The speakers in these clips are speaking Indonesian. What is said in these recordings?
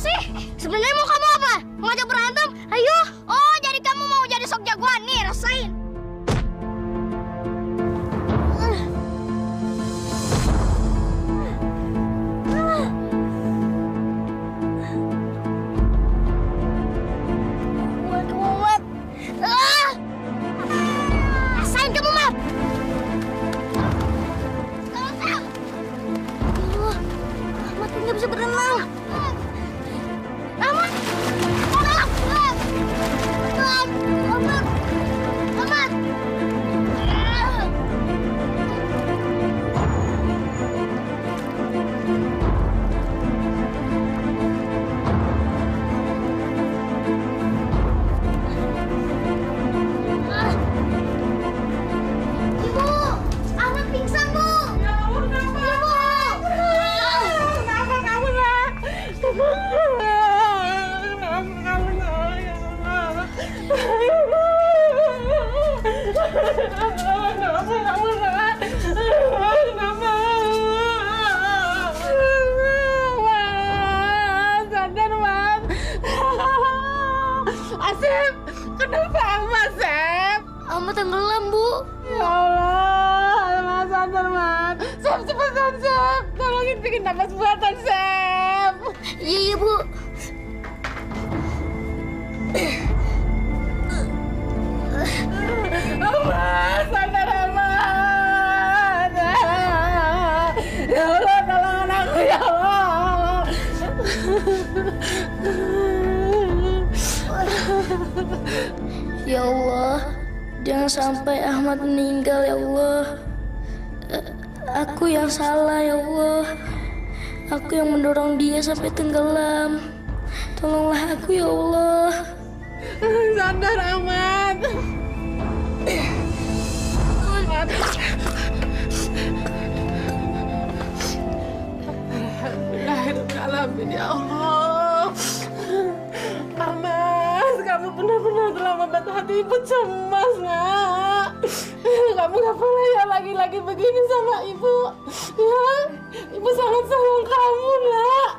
sih? Sebenarnya mau kamu apa? Mau ngajak berantem? Ayo. Oh, jadi kamu mau jadi sok jagoan nih, rasain. Rasain kamu, Mat. Mat nggak bisa berenang. Amat! Amat! Amat! Ibu! Amat pingsan, Bu! Ya Allah, kenapa? Ibu! Kenapa kamu, Nak? Kenapa kamu, Nak? Ya Allah. Kenapa kamu, Nak? Kenapa? Mas, sadar, Mas. Asep, kenapa Mas, Asep? Amat tenggelam, Bu. Ya Allah, Mas, sadar, Mas. Sep, cepetan, Sep. Tolongin bikin nafas buatan, Sep. Iya, Bu. Mas, sadar, Mas. Ya Allah, tolong aku, ya Allah. Ya Allah, jangan sampai Ahmad meninggal, ya Allah. Aku yang salah, ya Allah. Aku yang mendorong dia sampai tenggelam. Tolonglah aku, ya Allah. Sadar, Ahmad. Ahmad. Alhamdulillah, ya Allah. Ahmad, kamu benar-benar telah membuat hati ibu cemas, Nak. Kamu gak boleh ya lagi-lagi begini sama ibu. Ya, ibu sangat sayang kamu, Nak.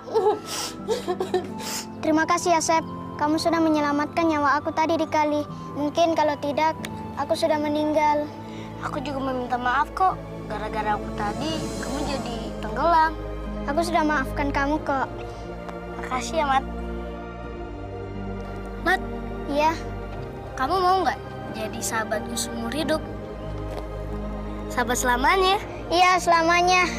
Terima kasih, Asep. Kamu sudah menyelamatkan nyawa aku tadi di kali. Mungkin kalau tidak, aku sudah meninggal. Aku juga meminta maaf kok. Gara-gara aku tadi, kamu jadi tenggelam. Aku sudah maafkan kamu kok. Makasih ya, Mat. Mat? Iya? Kamu mau nggak jadi sahabatku seumur hidup? Sahabat selamanya? Iya, selamanya.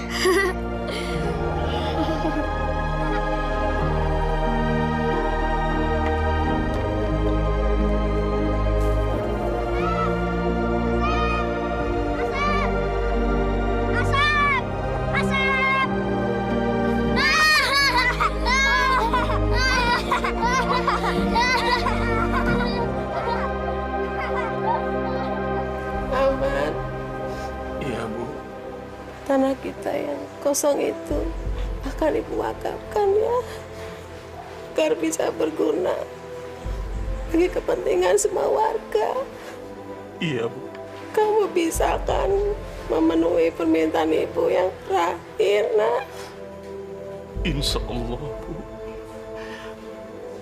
Ahmad, Iya, Bu. tanah kita yang kosong itu akan ibu wakafkan ya, agar bisa berguna bagi kepentingan semua warga. Iya, Bu. Kamu bisa kan memenuhi permintaan ibu yang terakhir, Nak? Insya Allah, Bu.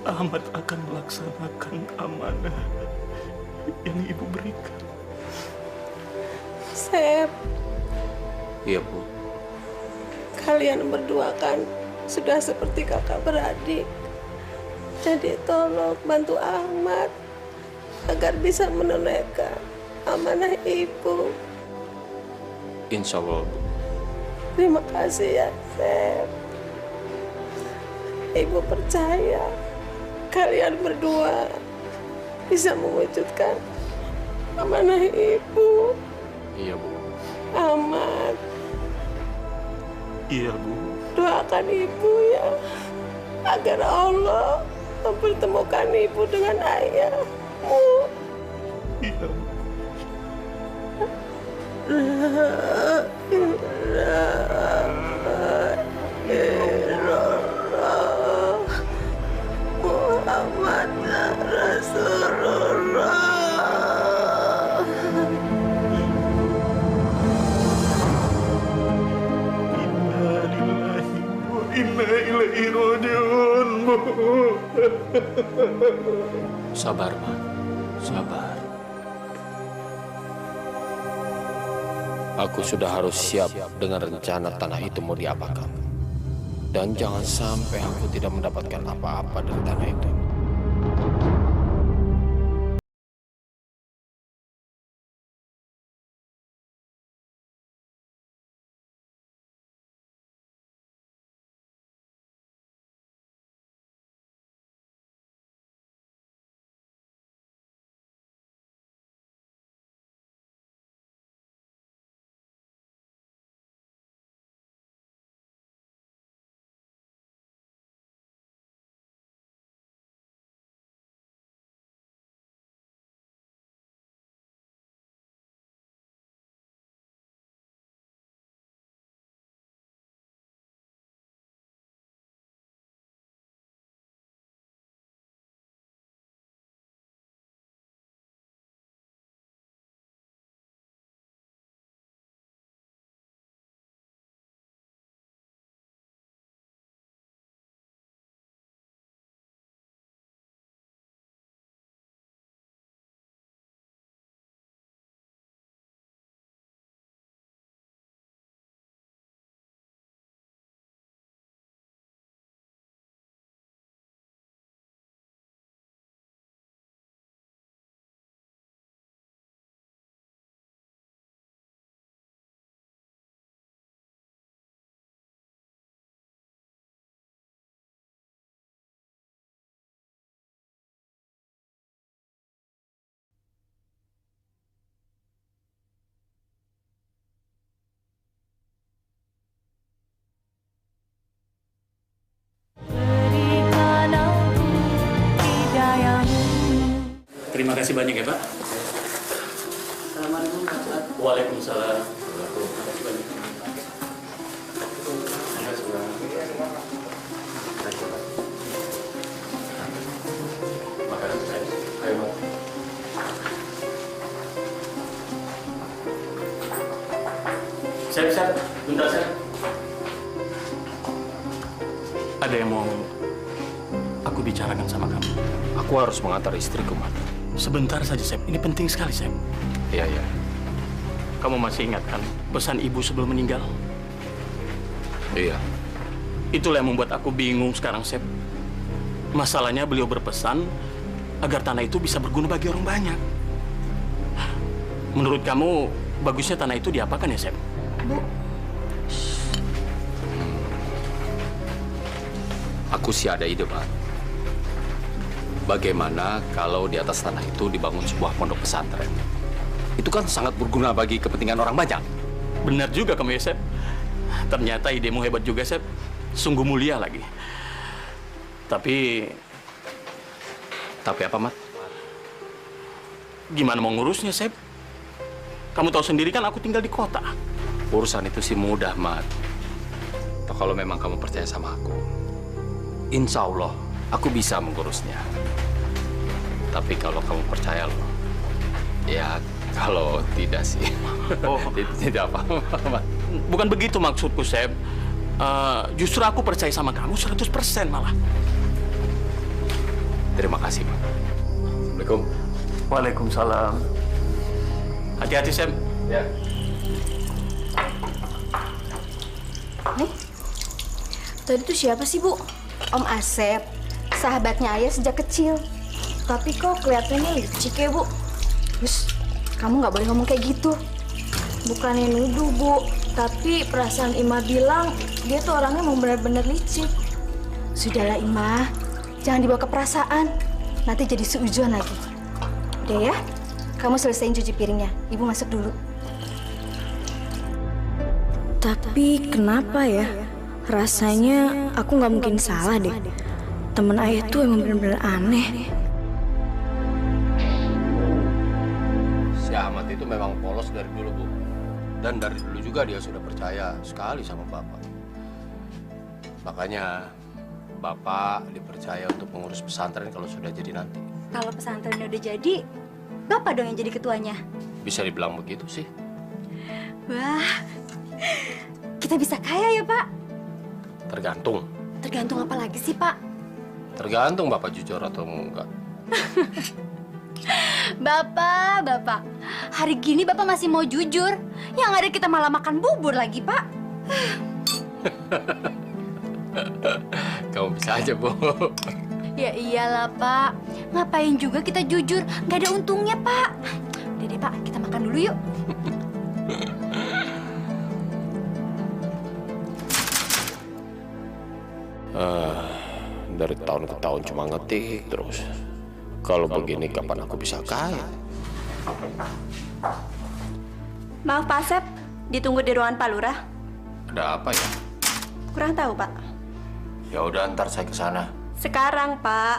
Ahmad akan melaksanakan amanah yang Ibu berikan. Sep, Iya, Bu. kalian berdua kan sudah seperti kakak beradik. Jadi tolong bantu Ahmad agar bisa menunaikan amanah ibu. Insya Allah, Bu. Terima kasih ya, Sep. Ibu percaya kalian berdua bisa mewujudkan amanah ibu. Iya, Bu. Ahmad, Iya, Bu. doakan ibu ya, agar Allah mempertemukan ibu dengan ayahmu. Iya, Bu. Muhammad Rasulullah. Inna lillahi wa inna inna ilaihi raji'un, Bu. Sabar, Ma. Sabar. Aku sudah harus siap dengan rencana tanah itu mau diapakan. Dan jangan sampai aku tidak mendapatkan apa-apa dari tanah itu. Terima kasih banyak ya, Pak. Waalaikumsalam. Siap, bentar, Sep. Ada yang mau aku bicarakan sama kamu. Aku harus mengantar istriku, Ma. Sebentar saja, Sep. Ini penting sekali, Sep. Iya, iya. Kamu masih ingat kan pesan ibu sebelum meninggal? Iya. Itulah yang membuat aku bingung sekarang, Sep. Masalahnya beliau berpesan agar tanah itu bisa berguna bagi orang banyak. Menurut kamu, bagusnya tanah itu diapakan ya, Sep? Bu. Aku sih ada ide, Pak. Bagaimana kalau di atas tanah itu dibangun sebuah pondok pesantren? Itu kan sangat berguna bagi kepentingan orang banyak. Benar juga kamu ya, Sep. Ternyata idemu hebat juga, Sep. Sungguh mulia lagi. Tapi apa, Mat? gimana mau ngurusnya, Sep? Kamu tahu sendiri kan aku tinggal di kota. Urusan itu sih mudah, Mat. Kalau memang kamu percaya sama aku, insya Allah aku bisa mengurusnya. Tapi kalau kamu percaya loh, ya kalau tidak sih, tidak apa-apa, Mat. Bukan begitu maksudku, Sep. Justru aku percaya sama kamu 100% malah. Terima kasih, Mat. Assalamualaikum. Waalaikumsalam. Hati-hati, Sep. Ya. Tadi itu siapa sih, Bu? Om Asep, sahabatnya Ayah sejak kecil. Tapi kok kelihatannya licik ya, Bu? Terus, kamu nggak boleh ngomong kayak gitu. Bukannya nuduh, Bu. Tapi perasaan Ima bilang, dia tuh orangnya mau benar-benar licik. Sudahlah, Ima. Jangan dibawa ke perasaan. Nanti jadi seujuan lagi. Udah ya? Kamu selesaiin cuci piringnya. Ibu masuk dulu. Tapi kenapa ya? Rasanya aku nggak mungkin salah deh. Temen Ayah tuh emang bener-bener aneh. Si Ahmad itu memang polos dari dulu, Bu. Dan dari dulu juga dia sudah percaya sekali sama Bapak. Makanya Bapak dipercaya untuk mengurus pesantren kalau sudah jadi nanti. Kalau pesantrennya udah jadi, Bapak dong yang jadi ketuanya. Bisa dibilang begitu sih. Wah, kita bisa kaya ya, Pak? Tergantung. Tergantung apa lagi sih, Pak? Tergantung Bapak jujur atau enggak. Bapak. Hari gini Bapak masih mau jujur. Yang ada kita malah makan bubur lagi, Pak. Kamu bisa aja, Bu. Ya iyalah, Pak. Ngapain juga kita jujur? Nggak ada untungnya, Pak. Udah deh, Pak. Kita makan dulu yuk. Dari tahun ke tahun cuma ngetik terus. Kalau begini kapan aku bisa kaya? Maaf, Pak Asep. Ditunggu di ruangan Pak Lurah. Ada apa ya? Kurang tahu, Pak. Ya udah, ntar saya ke sana. Sekarang, Pak.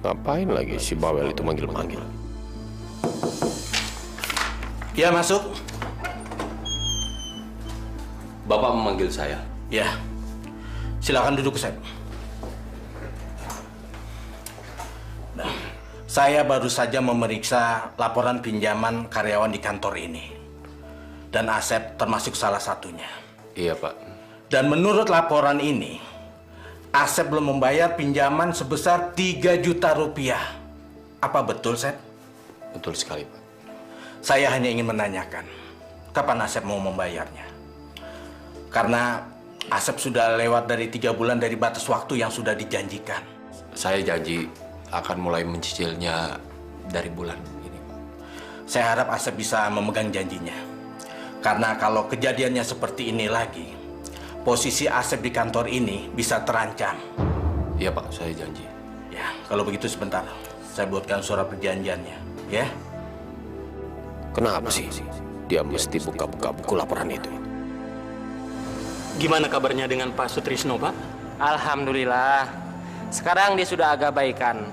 Ngapain lagi si Bawel itu manggil-manggil? Ya, masuk. Bapak memanggil saya. Ya. Silakan duduk, Sep. Nah, saya baru saja memeriksa laporan pinjaman karyawan di kantor ini. Dan Asep termasuk salah satunya. Iya, Pak. Dan menurut laporan ini, Asep belum membayar pinjaman sebesar 3 juta rupiah. Apa betul, Sep? Betul sekali, Pak. Saya hanya ingin menanyakan, kapan Asep mau membayarnya? Karena Asep sudah lewat dari 3 bulan dari batas waktu yang sudah dijanjikan. Saya janji akan mulai mencicilnya dari bulan ini. Saya harap Asep bisa memegang janjinya. Karena kalau kejadiannya seperti ini lagi, posisi Asep di kantor ini bisa terancam. Iya, Pak, saya janji. Ya, kalau begitu sebentar. Saya buatkan surat perjanjiannya, ya. Kenapa sih dia mesti buka-buka buku laporan itu? Gimana kabarnya dengan Pak Sutrisno, Pak? Alhamdulillah. Sekarang dia sudah agak baikan.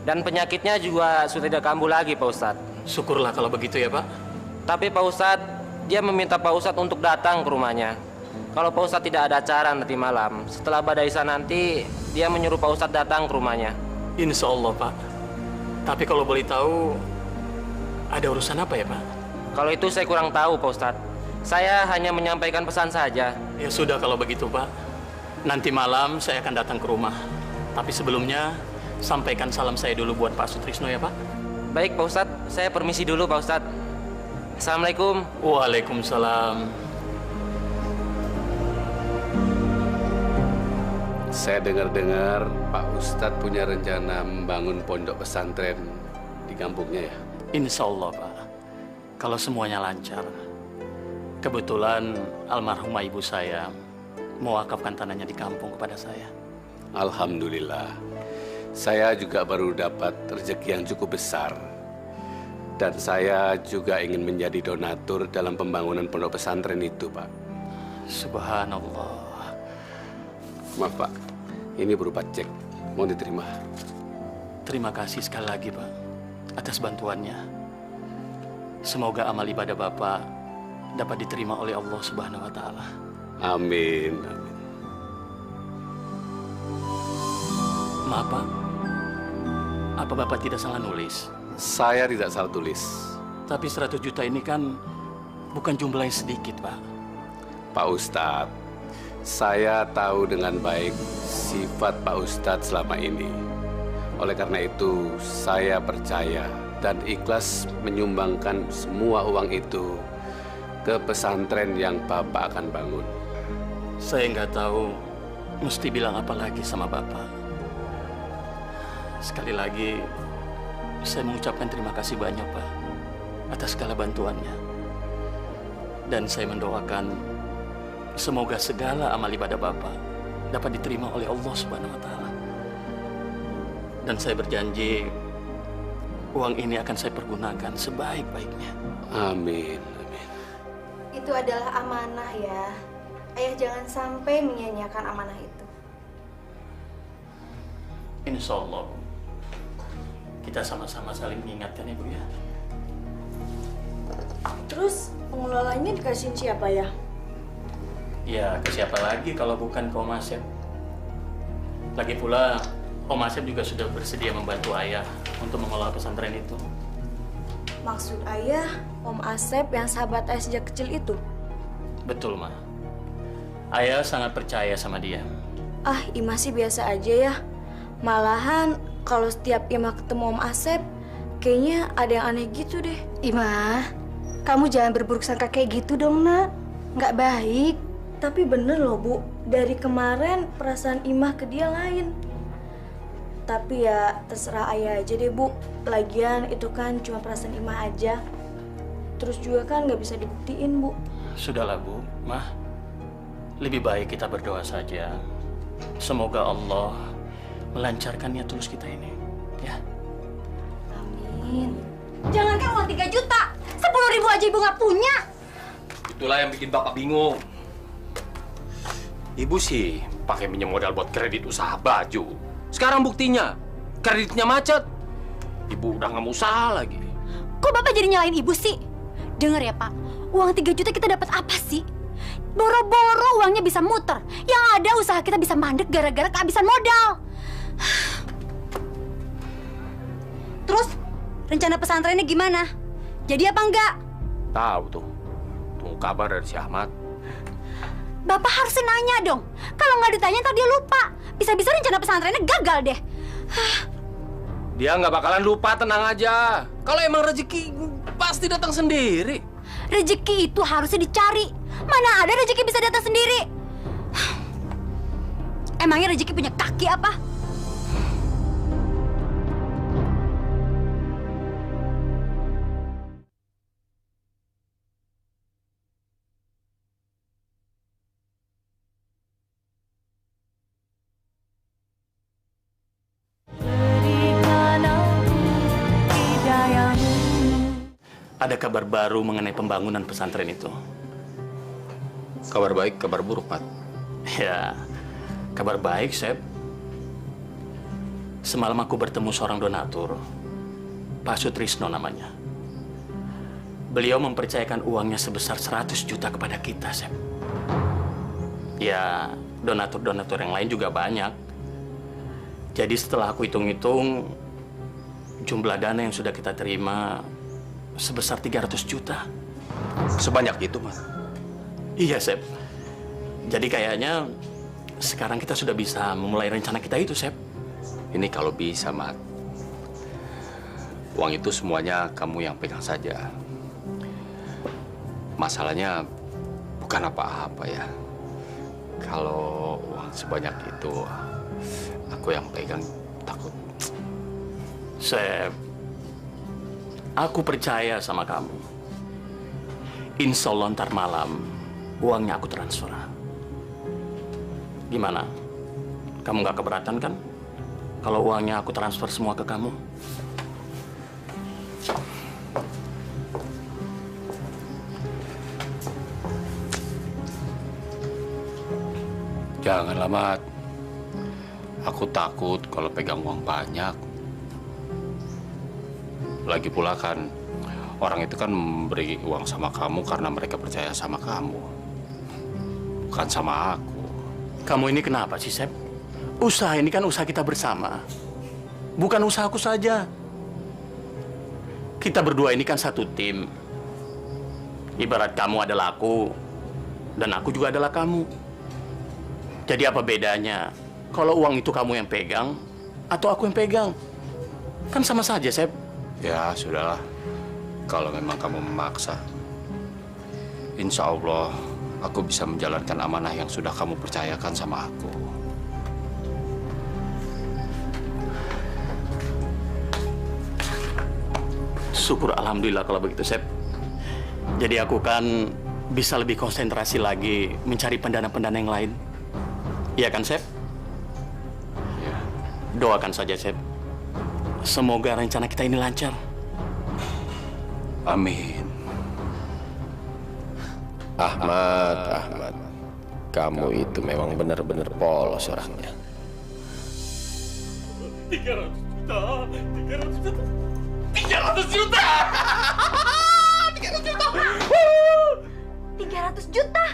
Dan penyakitnya juga sudah tidak kambuh lagi, Pak Ustadz. Syukurlah kalau begitu ya, Pak. Tapi Pak Ustadz, dia meminta Pak Ustadz untuk datang ke rumahnya. Kalau Pak Ustadz tidak ada acara nanti malam, setelah badai Isa nanti, dia menyuruh Pak Ustadz datang ke rumahnya. Insya Allah, Pak. Tapi kalau boleh tahu, ada urusan apa ya, Pak? Kalau itu saya kurang tahu, Pak Ustadz. Saya hanya menyampaikan pesan saja. Ya sudah kalau begitu, Pak. Nanti malam saya akan datang ke rumah. Tapi sebelumnya, sampaikan salam saya dulu buat Pak Sutrisno ya, Pak. Baik, Pak Ustadz. Saya permisi dulu, Pak Ustadz. Assalamualaikum. Waalaikumsalam. Saya dengar-dengar Pak Ustadz punya rencana membangun pondok pesantren di kampungnya ya? Insya Allah, Pak. Kalau semuanya lancar. Kebetulan almarhumah ibu saya mewakafkan tanahnya di kampung kepada saya. Alhamdulillah. Saya juga baru dapat rezeki yang cukup besar. Dan saya juga ingin menjadi donatur dalam pembangunan pondok pesantren itu, Pak. Subhanallah. Maaf, Pak. Ini berupa cek. Mau diterima? Terima kasih sekali lagi, Pak, atas bantuannya. Semoga amal ibadah Bapak dapat diterima oleh Allah Subhanahu wa Ta'ala. Amin. Amin. Maaf, Pak. Apa Bapak tidak salah nulis? Saya tidak salah tulis. Tapi 100 juta ini kan bukan jumlah yang sedikit, Pak. Pak Ustadz, saya tahu dengan baik sifat Pak Ustadz selama ini. Oleh karena itu, saya percaya dan ikhlas menyumbangkan semua uang itu ke pesantren yang Bapak akan bangun. Saya nggak tahu mesti bilang apa lagi sama Bapak. Sekali lagi, saya mengucapkan terima kasih banyak, Pak, atas segala bantuannya. Dan saya mendoakan semoga segala amal ibadah Bapak dapat diterima oleh Allah Subhanahu wa Ta'ala. Dan saya berjanji uang ini akan saya pergunakan sebaik-baiknya. Amin. Amin. Itu adalah amanah ya. Ayah jangan sampai menyia-nyiakan amanah itu. Insya Allah, kita sama-sama saling mengingatkan ya, Bu ya. Terus pengelolanya dikasihin siapa ya? Ya, ke siapa lagi kalau bukan ke Om Asep? Lagi pula, Om Asep juga sudah bersedia membantu Ayah untuk mengelola pesantren itu. Maksud ayah, Om Asep yang sahabat ayah sejak kecil itu? Betul, Ma. Ayah sangat percaya sama dia. Ah, Ima sih biasa aja ya. Malahan kalau setiap Ima ketemu Om Asep, kayaknya ada yang aneh gitu deh. Ima, kamu jangan berburuk sangka kayak gitu dong, Nak. Nggak baik. Tapi bener loh, Bu. Dari kemarin perasaan Imah ke dia lain. Tapi ya terserah Ayah aja deh, Bu. Lagian itu kan cuma perasaan Imah aja. Terus juga kan nggak bisa dibuktiin, Bu. Sudahlah, Bu. Mah, lebih baik kita berdoa saja. Semoga Allah melancarkan niat tulus kita ini. Ya. Amin. Jangankan uang 3 juta, 10.000 aja Ibu nggak punya. Itulah yang bikin Bapak bingung. Ibu sih pakai minjem modal buat kredit usaha baju. Sekarang buktinya, kreditnya macet. Ibu udah nggak mau usaha lagi. Kok Bapak jadi nyalain Ibu sih? Dengar ya Pak, uang 3 juta kita dapat apa sih? Boro-boro uangnya bisa muter. Yang ada usaha kita bisa mandek gara-gara kehabisan modal. Terus, rencana pesantrennya gimana? Jadi apa enggak? Tahu tuh. Tunggu kabar dari si Ahmad. Bapak harus nanya dong. Kalau nggak ditanya ntar dia lupa. Bisa-bisa rencana pesantrennya gagal deh. Dia nggak bakalan lupa, tenang aja. Kalau emang rezeki pasti datang sendiri. Rezeki itu harusnya dicari. Mana ada rezeki bisa datang sendiri? Emangnya rezeki punya kaki apa? Ada kabar baru mengenai pembangunan pesantren itu. Kabar baik, kabar buruk, Mat? Ya, kabar baik, Sep. Semalam aku bertemu seorang donatur, Pak Sutrisno namanya. Beliau mempercayakan uangnya sebesar 100 juta kepada kita, Sep. Ya, donatur-donatur yang lain juga banyak. Jadi setelah aku hitung-hitung, jumlah dana yang sudah kita terima sebesar 300 juta. Sebanyak itu, Mas? Iya, Sep. Jadi kayaknya sekarang kita sudah bisa memulai rencana kita itu, Sep. Ini kalau bisa, Mat. Uang itu semuanya kamu yang pegang saja. Masalahnya bukan apa-apa ya. Kalau uang sebanyak itu, aku yang pegang takut. Sep, aku percaya sama kamu. Insya Allah ntar malam uangnya aku transfer. Gimana? Kamu nggak keberatan kan? Kalau uangnya aku transfer semua ke kamu? Janganlah, Mat. Aku takut kalau pegang uang banyak. Lagi pula kan, orang itu kan memberi uang sama kamu karena mereka percaya sama kamu. Bukan sama aku. Kamu ini kenapa sih, Sep? Usaha ini kan usaha kita bersama. Bukan usahaku saja. Kita berdua ini kan satu tim. Ibarat kamu adalah aku, dan aku juga adalah kamu. Jadi apa bedanya kalau uang itu kamu yang pegang atau aku yang pegang? Kan sama saja, Sep. Ya, sudahlah. Kalau memang kamu memaksa, insya Allah aku bisa menjalankan amanah yang sudah kamu percayakan sama aku. Syukur alhamdulillah kalau begitu, Sep. Jadi aku kan bisa lebih konsentrasi lagi mencari pendana-pendana yang lain. Iya kan, Sep? Ya. Doakan saja, Sep. Semoga rencana kita ini lancar. Amin. Ahmad, kamu itu memang benar-benar polos orangnya. 300 juta. 300 juta. 300 juta?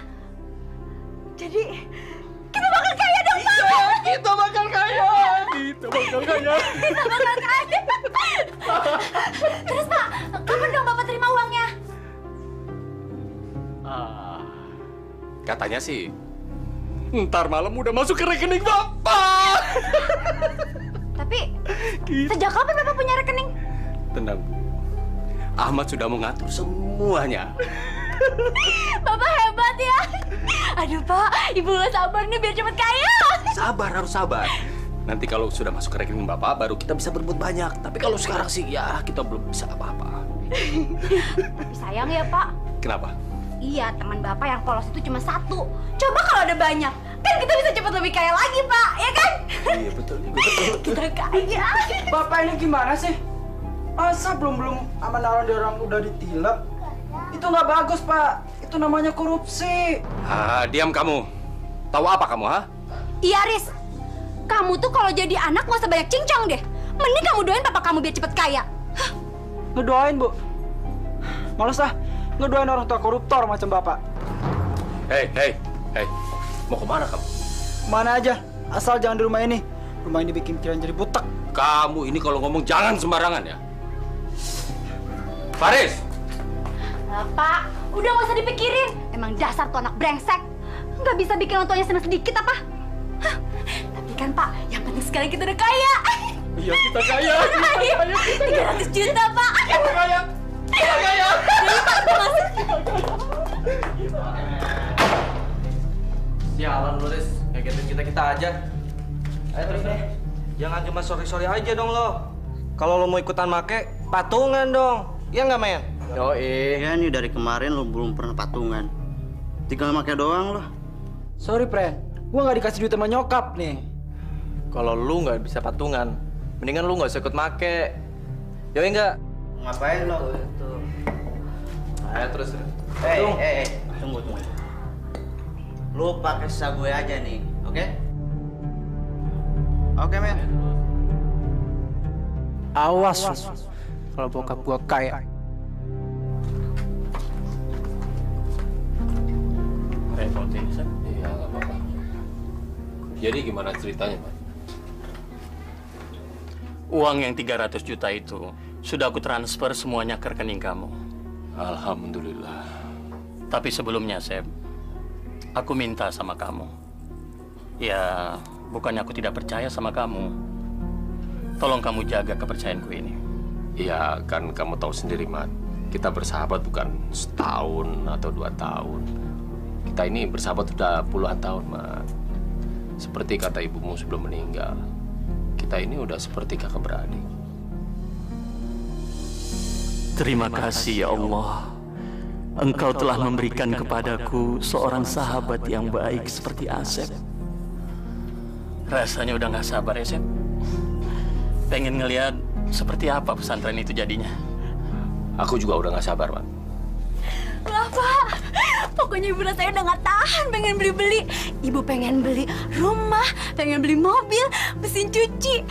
Jadi, kita bakal kaya dong, Pak! Kita bakal kaya. Kita bakal kaya. Kita bakal kaya! Terus, Pak, kapan dong Bapak terima uangnya? Katanya sih ntar malam udah masuk ke rekening Bapak. Tapi sejak kapan Bapak punya rekening? Tenang, Bu. Ahmad sudah mengatur semuanya. Bapak hebat ya. Aduh Pak, Ibu nggak sabar nih biar cepet kaya. Sabar, harus sabar. Nanti kalau sudah masuk ke rekening Bapak, baru kita bisa berbuat banyak. Tapi kalau sekarang sih, ya kita belum bisa apa-apa. Tapi sayang ya Pak. Kenapa? Iya, teman Bapak yang polos itu cuma satu. Coba kalau ada banyak, kan kita bisa cepat lebih kaya lagi Pak, ya kan? Iya betul juga. Kita kaya. Bapak ini gimana sih? Masa belum aman orang udah ditilep? Itu nggak bagus Pak. Itu namanya korupsi. Ah, diam kamu. Tahu apa kamu, ha? Iya, Riz. Kamu tuh kalau jadi anak nggak usah banyak cincang deh. Mending kamu doain papa kamu biar cepet kaya. Ngedoain, Bu. Males ah, ngedoain orang tua koruptor macam Bapak. Hei. Mau kemana kamu? Mana aja, asal jangan di rumah ini. Rumah ini bikin pikiran jadi butek. Kamu ini kalau ngomong jangan sembarangan ya. Faris! Pak, udah nggak usah dipikirin. Emang dasar tuh anak brengsek. Nggak bisa bikin orang tuanya senang sedikit apa? Hah? Tapi kan Pak, yang penting sekarang kita udah kaya. Iya, kita kaya. 300 juta, Pak. Kita kaya. Kita kaya. Sialan lu, Riz. Ngagetin kita aja. Ayo terus deh. Jangan cuma sorry aja dong lo. Kalau lo mau ikutan make, patungan dong. Iya nggak, men? Yoi. Ya nih dari kemarin lo belum pernah patungan. Tinggal make doang lo. Sorry, Pren. Gua nggak dikasih duit sama nyokap nih. Kalau lu nggak bisa patungan, mendingan lu nggak usah ikut make. Yoi nggak? Ngapain lo itu? Ayo terus. Tunggu. Lu pakai sisa gue aja nih, oke? Oke, men. Awas kalau bokap gua kaya. Repotin, San? Iya, nggak apa-apa. Jadi gimana ceritanya, Pak? Uang yang 300 juta itu sudah aku transfer semuanya ke rekening kamu. Alhamdulillah. Tapi sebelumnya, Seb, aku minta sama kamu. Ya, bukannya aku tidak percaya sama kamu. Tolong kamu jaga kepercayaanku ini. Iya, kan kamu tahu sendiri, Mat. Kita bersahabat bukan setahun atau 2 tahun. Kita ini bersahabat sudah puluhan tahun, Mat. Seperti kata ibumu sebelum meninggal, kita ini udah seperti kakak beradik. Terima kasih ya Allah. Engkau telah memberikan kepadaku seorang sahabat yang baik seperti Asep. Rasanya udah gak sabar ya, Sep. Pengen ngelihat seperti apa pesantren itu jadinya. Aku juga udah gak sabar, Mat. Wah, Pak. Pokoknya ibu rasanya udah gak tahan pengen beli-beli. Ibu pengen beli rumah, pengen beli mobil, mesin cuci.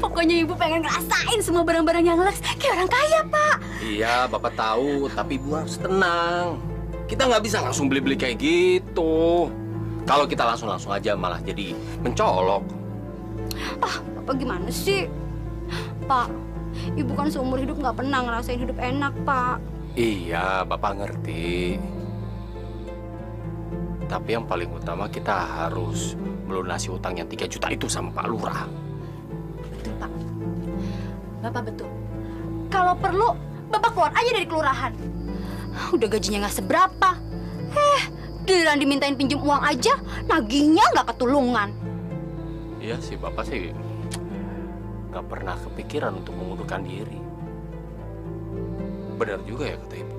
Pokoknya ibu pengen ngerasain semua barang-barang yang leks kayak orang kaya, Pak. Iya, Bapak tahu, tapi Ibu harus tenang. Kita nggak bisa langsung beli-beli kayak gitu. Kalau kita langsung aja malah jadi mencolok. Ah, Bapak gimana sih? Pak, ibu kan seumur hidup nggak pernah ngerasain hidup enak, Pak. Iya, Bapak ngerti. Tapi yang paling utama kita harus melunasi utang yang 3 juta itu sama Pak Lurah. Betul, Pak. Bapak betul. Kalau perlu, Bapak keluar aja dari kelurahan. Udah gajinya nggak seberapa. Giliran dimintain pinjem uang aja, nagihnya nggak ketulungan. Iya sih, Bapak sih nggak pernah kepikiran untuk mengundurkan diri. Benar juga ya kata Ibu.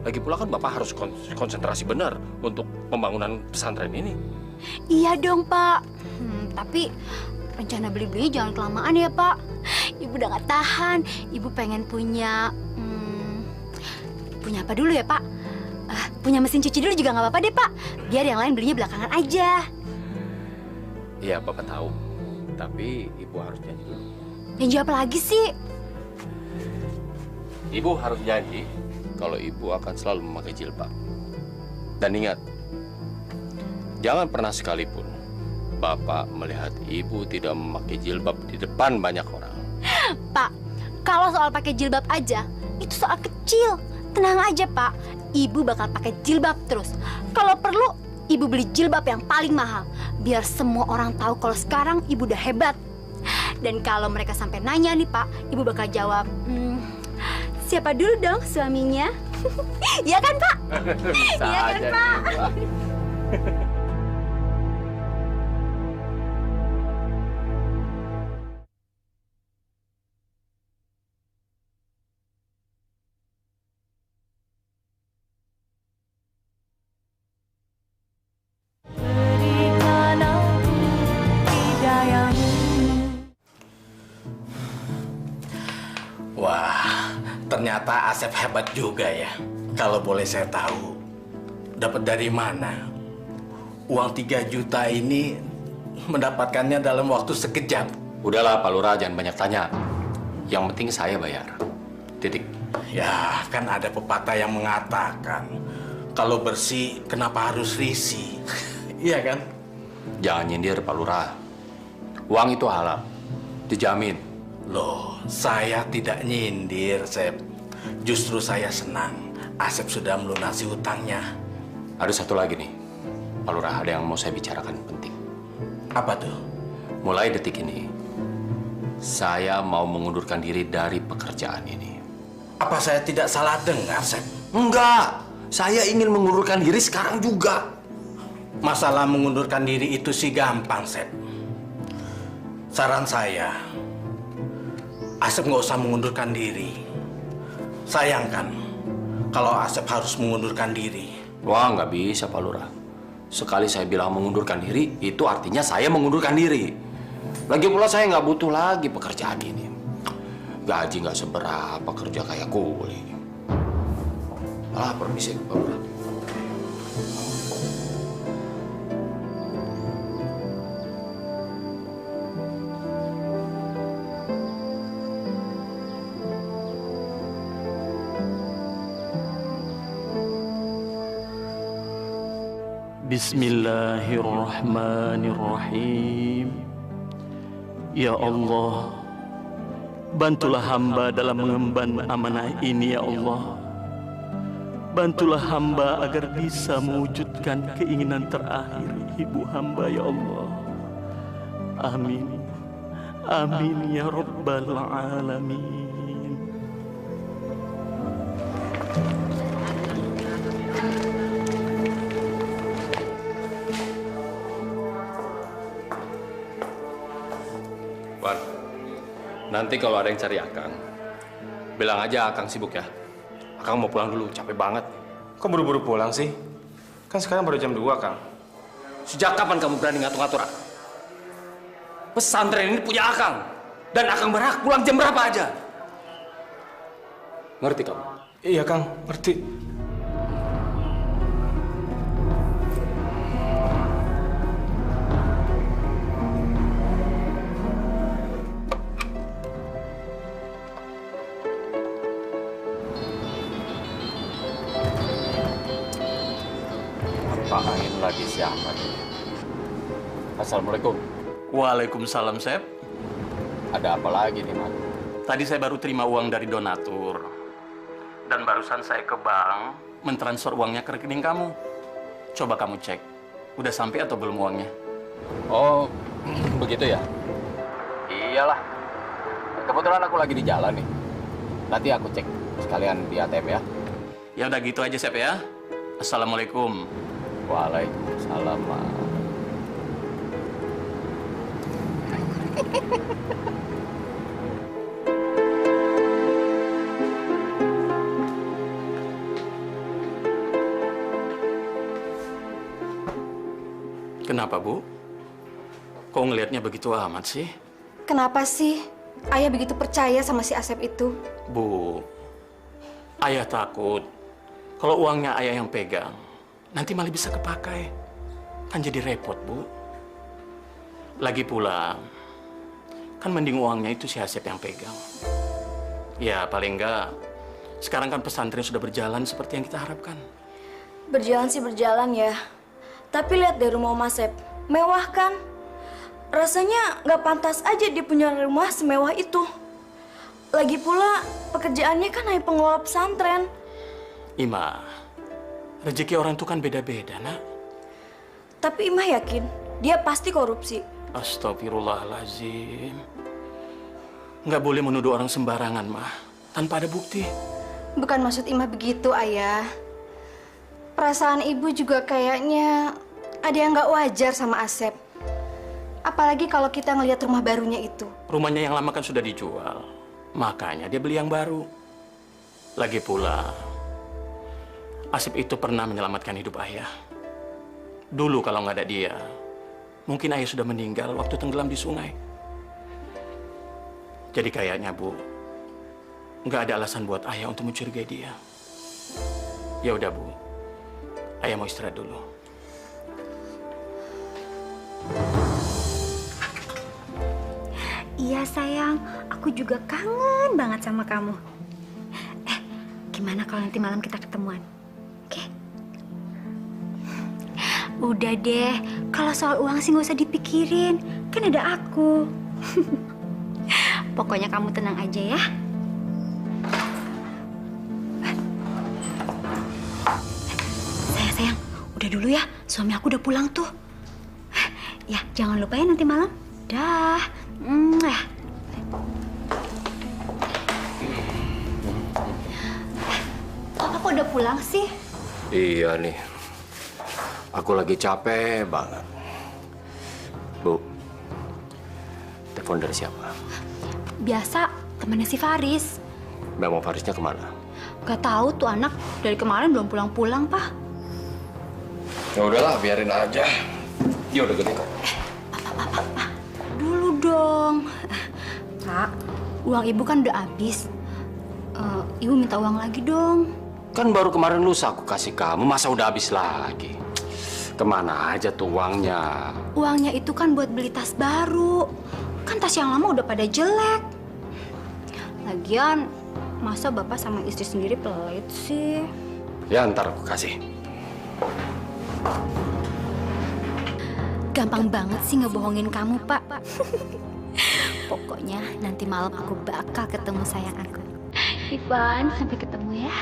Lagi pula kan Bapak harus konsentrasi benar untuk pembangunan pesantren ini. Iya dong, Pak. Tapi rencana beli-belinya jangan kelamaan ya, Pak. Ibu udah gak tahan. Ibu pengen punya... punya apa dulu ya, Pak? Punya mesin cuci dulu juga gak apa-apa deh, Pak. Biar yang lain belinya belakangan aja. Iya, Bapak tahu. Tapi Ibu harus janji dulu. Janji apa lagi sih? Ibu harus janji kalau Ibu akan selalu memakai jilbab. Dan ingat, jangan pernah sekalipun Bapak melihat Ibu tidak memakai jilbab di depan banyak orang. Pak, kalau soal pakai jilbab aja, itu soal kecil. Tenang aja, Pak. Ibu bakal pakai jilbab terus. Kalau perlu, Ibu beli jilbab yang paling mahal. Biar semua orang tahu kalau sekarang Ibu udah hebat. Dan kalau mereka sampai nanya nih Pak, Ibu bakal jawab, siapa dulu dong suaminya? Iya kan Pak? Iya kan Pak? Wah, ternyata Asep hebat juga ya. Kalau boleh saya tahu, dapat dari mana? Uang 3 juta ini mendapatkannya dalam waktu sekejap. Udahlah Pak Lurah, jangan banyak tanya. Yang penting saya bayar. Titik. Ya, kan ada pepatah yang mengatakan, kalau bersih kenapa harus risih? Iya kan? Jangan nyindir Pak Lurah. Uang itu halal. Dijamin. Loh, saya tidak nyindir, Sep. Justru saya senang Asep sudah melunasi hutangnya. Ada satu lagi nih, Pak Lurah, ada yang mau saya bicarakan penting. Apa tuh? Mulai detik ini, saya mau mengundurkan diri dari pekerjaan ini. Apa saya tidak salah dengar, Sep? Enggak, saya ingin mengundurkan diri sekarang juga. Masalah mengundurkan diri itu sih gampang, Sep. Saran saya, Asep nggak usah mengundurkan diri. Sayangkan kalau Asep harus mengundurkan diri. Wah, nggak bisa Pak Lurah. Sekali saya bilang mengundurkan diri, itu artinya saya mengundurkan diri. Lagi pula saya nggak butuh lagi pekerjaan ini. Gaji nggak seberapa, kerja kayak kuli. Permisi Pak Lurah. Bismillahirrahmanirrahim. Ya Allah, bantulah hamba dalam mengemban amanah ini ya Allah. Bantulah hamba agar bisa mewujudkan keinginan terakhir ibu hamba ya Allah. Amin. Amin ya Rabbal Alamin. Wan, nanti kalau ada yang cari Akang, bilang aja Akang sibuk ya. Akang mau pulang dulu, capek banget. Kok buru-buru pulang sih? Kan sekarang baru jam 2, Kang. Sejak kapan kamu berani ngatur-ngatur Akang? Pesantren ini punya Akang. Dan Akang berhak pulang jam berapa aja. Ngerti kamu? Iya, Kang. Ngerti. Ngapain lagi si Ahmad ini? Assalamualaikum. Waalaikumsalam, Sep. Ada apa lagi nih, Mat? Tadi saya baru terima uang dari donatur. Dan barusan saya ke bank mentransfer uangnya ke rekening kamu. Coba kamu cek, udah sampai atau belum uangnya? Oh, begitu ya? Iyalah. Kebetulan aku lagi di jalan nih. Nanti aku cek sekalian di ATM ya. Ya udah gitu aja, Sep ya. Assalamualaikum. Waalaikumsalam, Mat. Kenapa, Bu? Kok ngelihatnya begitu amat sih? Kenapa sih ayah begitu percaya sama si Asep itu? Bu, ayah takut kalau uangnya ayah yang pegang, nanti malah bisa kepakai. Kan jadi repot, Bu. Lagi pula, kan mending uangnya itu si Asep yang pegang. Ya, paling enggak, sekarang kan pesantren sudah berjalan seperti yang kita harapkan. Berjalan sih berjalan ya. Tapi lihat deh rumah Om Asep, mewah kan? Rasanya nggak pantas aja dia punya rumah semewah itu. Lagi pula pekerjaannya kan hanya pengelola pesantren. Ima, rezeki orang itu kan beda-beda, nak. Tapi Imah yakin dia pasti korupsi. Astagfirullahaladzim. Nggak boleh menuduh orang sembarangan, Mah. Tanpa ada bukti. Bukan maksud Imah begitu, Ayah. Perasaan Ibu juga kayaknya ada yang nggak wajar sama Asep. Apalagi kalau kita ngelihat rumah barunya itu. Rumahnya yang lama kan sudah dijual. Makanya dia beli yang baru. Lagi pula, Asep itu pernah menyelamatkan hidup Ayah. Dulu kalau nggak ada dia, mungkin Ayah sudah meninggal waktu tenggelam di sungai. Jadi kayaknya, Bu, nggak ada alasan buat Ayah untuk mencurigai dia. Ya udah, Bu. Ayah mau istirahat dulu. Iya sayang, aku juga kangen banget sama kamu. Gimana kalau nanti malam kita ketemuan? Oke? Udah deh, kalau soal uang sih nggak usah dipikirin. Kan ada aku. Pokoknya kamu tenang aja ya. Sayang, udah dulu ya. Suami aku udah pulang tuh. Ya, jangan lupa ya nanti malam. Dah. Kok udah pulang sih? Iya nih. Aku lagi capek banget. Bu, telepon dari siapa? Biasa, temannya si Faris. Memang Farisnya kemana? Gak tahu tuh anak dari kemarin belum pulang-pulang, Pak. Ya udahlah, biarin aja. Dia udah gede kok. Dulu dong. Pak, uang ibu kan udah habis. Ibu minta uang lagi dong. Kan baru kemarin lusa aku kasih kamu, masa udah habis lagi? Kemana aja tuh uangnya? Uangnya itu kan buat beli tas baru. Kan tas yang lama udah pada jelek. Lagian, masa bapak sama istri sendiri pelit sih? Ya ntar aku kasih. Gampang banget sih ngebohongin kamu, Pak. Pokoknya nanti malam aku bakal ketemu sayang aku. Ivan, sampai ketemu ya.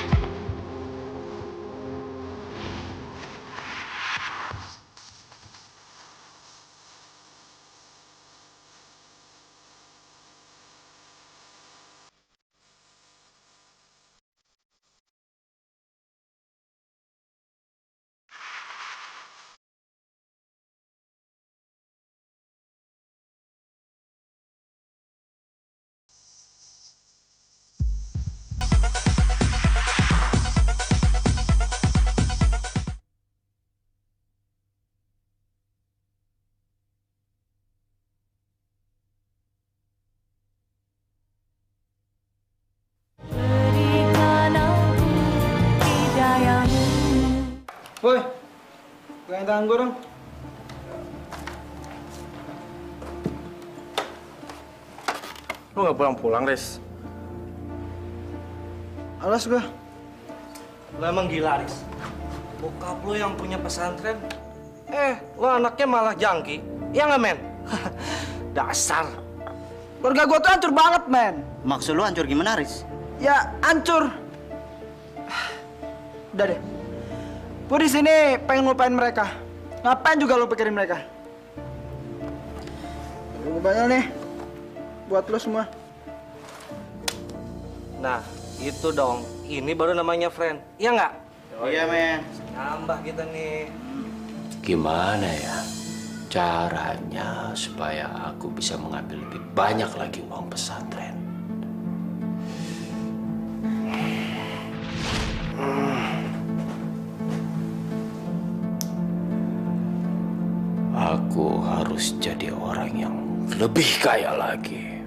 Boy, pegang tangan gue dong. Lu nggak pulang-pulang, Riz? Alas gue. Lu emang gila, Riz. Bokap lu yang punya pesantren. Lu anaknya malah jangki. Iya nggak, men? Dasar. Keluarga gue tuh hancur banget, men. Maksud lu hancur gimana, Riz? Ya, hancur. Udah deh. Gue di sini pengen ngelupain mereka. Ngapain juga lo pikirin mereka? Gue banyak nih buat lo semua. Nah, itu dong. Ini baru namanya friend. Iya nggak? Iya, men. Nambah kita nih. Gimana ya caranya supaya aku bisa mengambil lebih banyak lagi uang pesantren? Aku harus jadi orang yang lebih kaya lagi.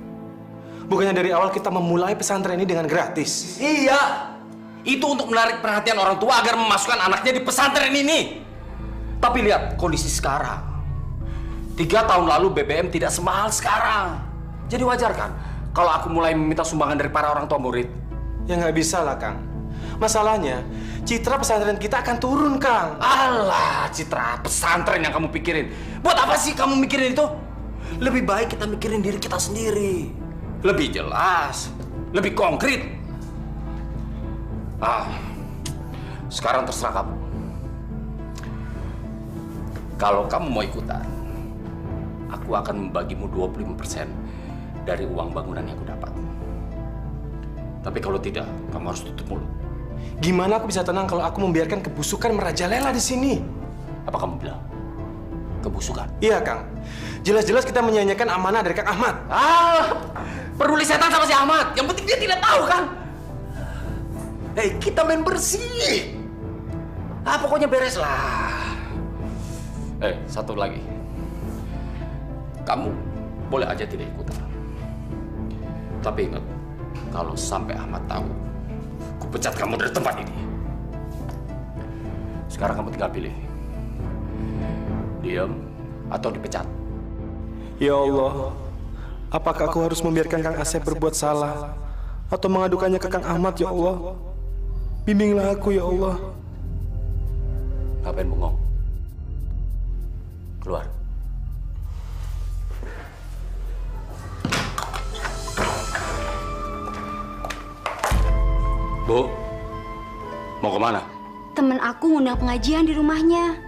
Bukannya dari awal kita memulai pesantren ini dengan gratis? Iya, itu untuk menarik perhatian orang tua agar memasukkan anaknya di pesantren ini. Tapi lihat kondisi sekarang. 3 tahun lalu BBM tidak semahal sekarang. Jadi wajar kan kalau aku mulai meminta sumbangan dari para orang tua murid? Ya nggak bisa lah, Kang. Masalahnya, citra pesantren kita akan turun, Kang. Alah, citra pesantren yang kamu pikirin. Buat apa sih kamu mikirin itu? Lebih baik kita mikirin diri kita sendiri. Lebih jelas, lebih konkret. Sekarang terserah kamu. Kalau kamu mau ikutan, aku akan membagimu 25% dari uang bangunan yang aku dapat. Tapi kalau tidak, kamu harus tutup mulut. Gimana aku bisa tenang kalau aku membiarkan kebusukan merajalela di sini? Apa kamu bilang? Kebusukan? Iya, Kang. Jelas-jelas kita menyanyikan amanah dari Kang Ahmad. Peduli setan sama si Ahmad. Yang penting dia tidak tahu, kan? Hei, kita main bersih. Pokoknya beres lah. Satu lagi. Kamu boleh aja tidak ikutan. Tapi ingat, kalau sampai Ahmad tahu, aku pecat kamu dari tempat ini. Sekarang kamu tinggal pilih. Diam atau dipecat. Ya Allah, apakah aku harus membiarkan Kang Asep berbuat salah atau mengadukannya ke Kang Ahmad, ya Allah? Bimbinglah aku, ya Allah. Ngapain bengong? Keluar. Bu, mau kemana? Temen aku ngundang pengajian di rumahnya.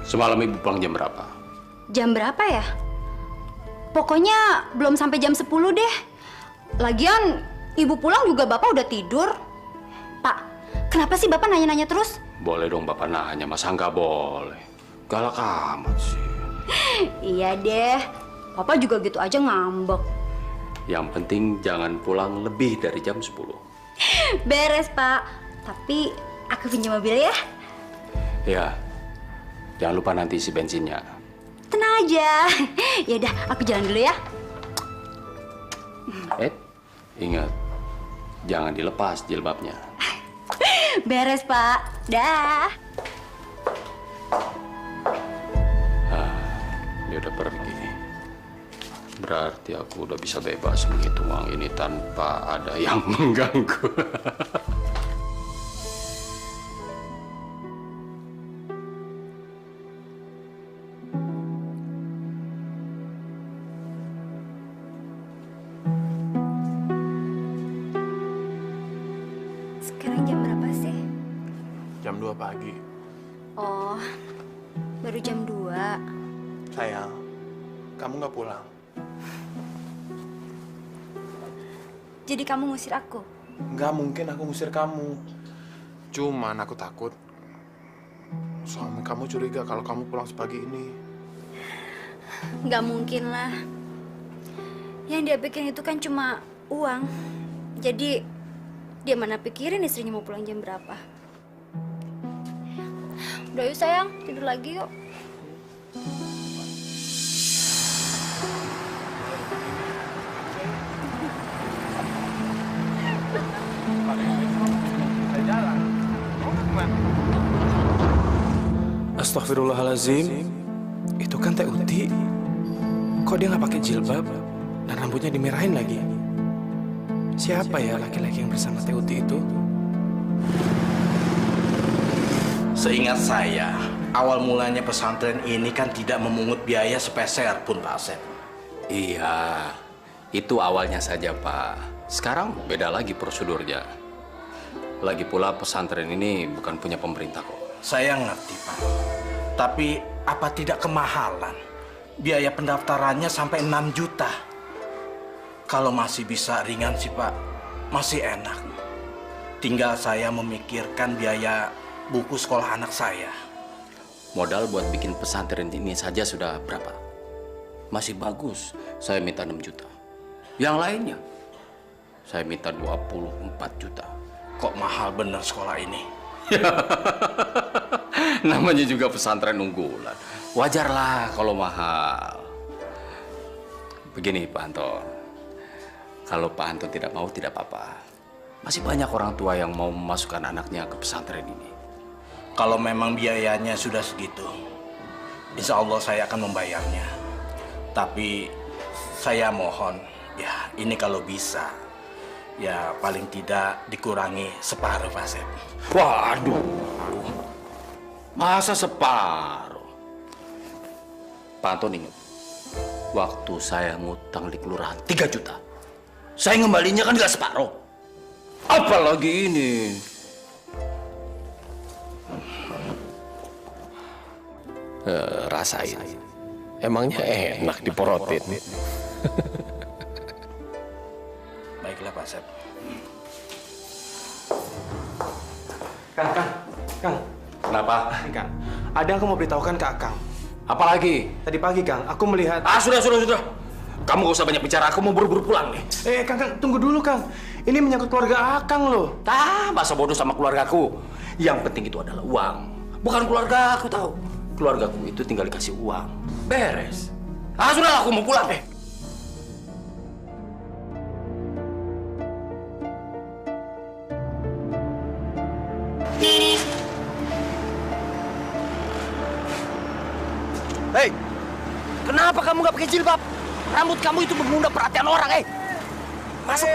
Semalam ibu pulang jam berapa? Jam berapa ya? Pokoknya belum sampai jam 10 deh. Lagian ibu pulang juga bapak udah tidur. Pak, kenapa sih bapak nanya-nanya terus? Boleh dong bapak nanya, masa nggak boleh? Galak amat sih. Iya deh, bapak juga gitu aja ngambek. Yang penting jangan pulang lebih dari jam 10. Beres, Pak. Tapi aku pinjam mobil ya. Ya, jangan lupa nanti isi bensinnya. Tenang aja. Yaudah, aku jalan dulu ya. Ingat, jangan dilepas jilbabnya. Beres, Pak. Dah. Dia udah pergi. Berarti aku udah bisa bebas menghitung uang ini tanpa ada yang mengganggu. Sekarang jam berapa sih? Jam 2 pagi. Oh, baru jam 2. Sayang, kamu nggak pulang. Jadi kamu ngusir aku? Nggak mungkin aku ngusir kamu. Cuman aku takut suami kamu curiga kalau kamu pulang sepagi ini. Nggak mungkin lah. Yang dia pikirin itu kan cuma uang. Jadi dia mana pikirin istrinya mau pulang jam berapa. Udah yuk sayang, tidur lagi yuk. Astagfirullahalazim, itu kan Teh Uti. Kok dia nggak pakai jilbab dan rambutnya dimerahin lagi? Siapa ya laki-laki yang bersama Teh Uti itu? Seingat saya, awal mulanya pesantren ini kan tidak memungut biaya sepeser pun, Pak Asep. Iya, itu awalnya saja, Pak. Sekarang beda lagi prosedurnya. Lagi pula pesantren ini bukan punya pemerintah kok. Saya ngerti, Pak. Tapi apa tidak kemahalan? Biaya pendaftarannya sampai 6 juta. Kalau masih bisa ringan sih, Pak, masih enak. Tinggal saya memikirkan biaya buku sekolah anak saya. Modal buat bikin pesantren ini saja sudah berapa? Masih bagus, saya minta 6 juta. Yang lainnya, saya minta 24 juta. Kok mahal bener sekolah ini? Namanya juga pesantren unggulan. Wajarlah kalau mahal. Begini Pak Anton, kalau Pak Anton tidak mau tidak apa-apa. Masih banyak orang tua yang mau memasukkan anaknya ke pesantren ini. Kalau memang biayanya sudah segitu, insya Allah saya akan membayarnya. Tapi saya mohon, ya ini kalau bisa, ya paling tidak dikurangi separuh, Pak Asep. Waduh, masa separuh? Pak Anton ingat, waktu saya ngutang di kelurahan 3 juta. Saya ngembalinya kan nggak separuh. Apalagi ini. Rasain. Emangnya enak diporotin. Baiklah Pak Asep. Kang. Kenapa? Kang, ada yang aku mau beritahukan ke Akang. Apalagi? Tadi pagi, Kang, aku melihat... Sudah. Kamu gak usah banyak bicara, aku mau buru-buru pulang nih. Kang, tunggu dulu, Kang. Ini menyangkut keluarga Akang loh. Masa bodoh sama keluargaku. Yang penting itu adalah uang. Bukan keluarga aku tahu. Keluargaku itu tinggal dikasih uang. Beres. Sudah, aku mau pulang. Hei, kenapa kamu nggak pakai jilbab? Rambut kamu itu mengundang perhatian orang, Masuk.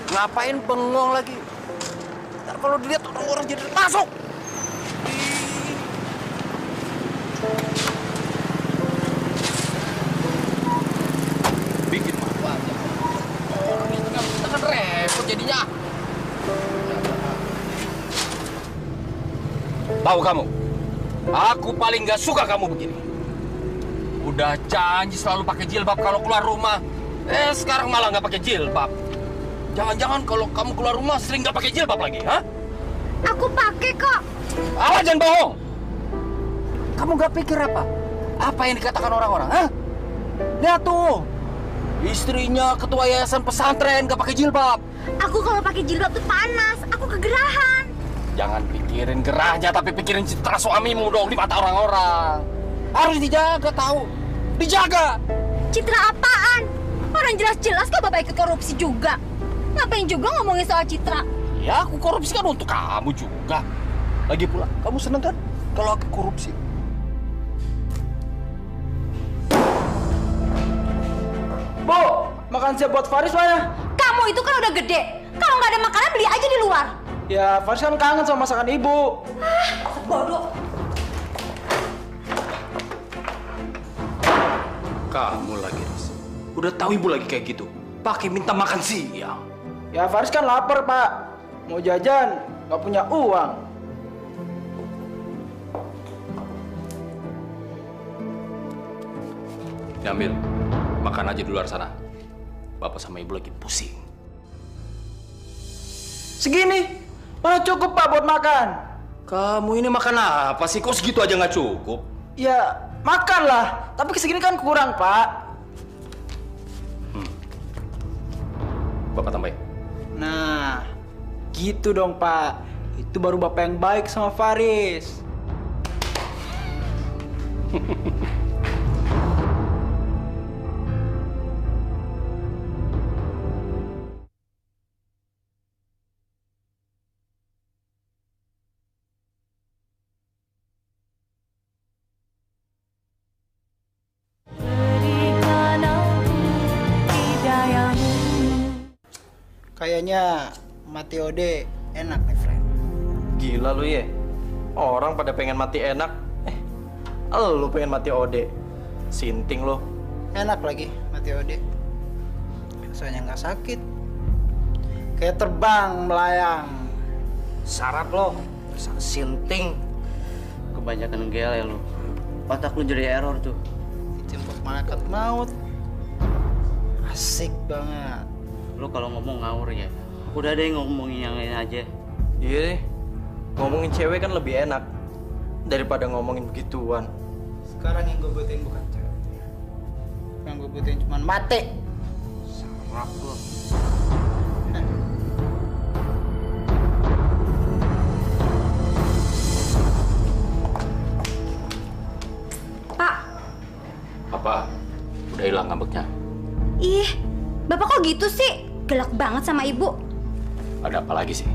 Ngapain bengong lagi? Ntar kalau dilihat orang jadi masuk. Bikin malu aja. Orang ini kan repot jadinya. Tahu kamu? Aku paling nggak suka kamu begini. Udah janji selalu pakai jilbab kalau keluar rumah. Sekarang malah nggak pakai jilbab. Jangan-jangan kalau kamu keluar rumah sering nggak pakai jilbab lagi, ha? Aku pakai kok. Jangan bohong. Kamu nggak pikir apa? Apa yang dikatakan orang-orang, ha? Lihat tuh, istrinya ketua yayasan pesantren nggak pakai jilbab. Aku kalau pakai jilbab tuh panas. Aku kegerahan. Jangan pikirin gerahnya, tapi pikirin citra suamimu dong di mata orang-orang. Harus dijaga, tahu? Dijaga. Citra apaan? Orang jelas-jelas kok Bapak ikut korupsi juga. Ngapain juga ngomongin soal citra? Ya, aku korupsi kan untuk kamu juga. Lagi pula, kamu seneng kan kalau aku korupsi? Bu, makan siap buat Faris lah ya. Kamu itu kan udah gede. Kalau nggak ada makanan beli aja di luar. Ya, Faris kan kangen sama masakan ibu. Bodoh. Kamu lagi, Riz. Udah tahu ibu lagi kayak gitu. Pakai minta makan siang. Ya, Faris kan lapar, Pak. Mau jajan, nggak punya uang. Diambil. Makan aja di luar sana. Bapak sama ibu lagi pusing. Segini? Mana cukup, Pak, buat makan? Kamu ini makan apa sih? Kok segitu aja nggak cukup? Ya, makanlah. Tapi segini kan kurang, Pak. Bapak tambahin. Nah, gitu dong, Pak. Itu baru Bapak yang baik sama Faris. Kayaknya mati ode enak nih, friend. Gila lu ya. Orang pada pengen mati enak. Lu pengen mati ode. Sinting lu. Enak lagi mati ode. Soalnya nggak sakit. Kayak terbang melayang. Sarap lo. Sinting. Kebanyakan gel ya lu. Otak lu jadi error tuh. Dijemput malaikat maut. Asik banget. Lu kalau ngomong ngawur ya. Udah deh ngomongin yang lain aja. Iya deh. Ngomongin cewek kan lebih enak daripada ngomongin begituan. Sekarang yang gue butuhin bukan cewek. Yang gue butuhin cuma mati. Sarap lu. Pak. Apa? Udah hilang ngambeknya? Ih, Bapak kok gitu sih? Galak banget sama ibu. Ada apa lagi sih?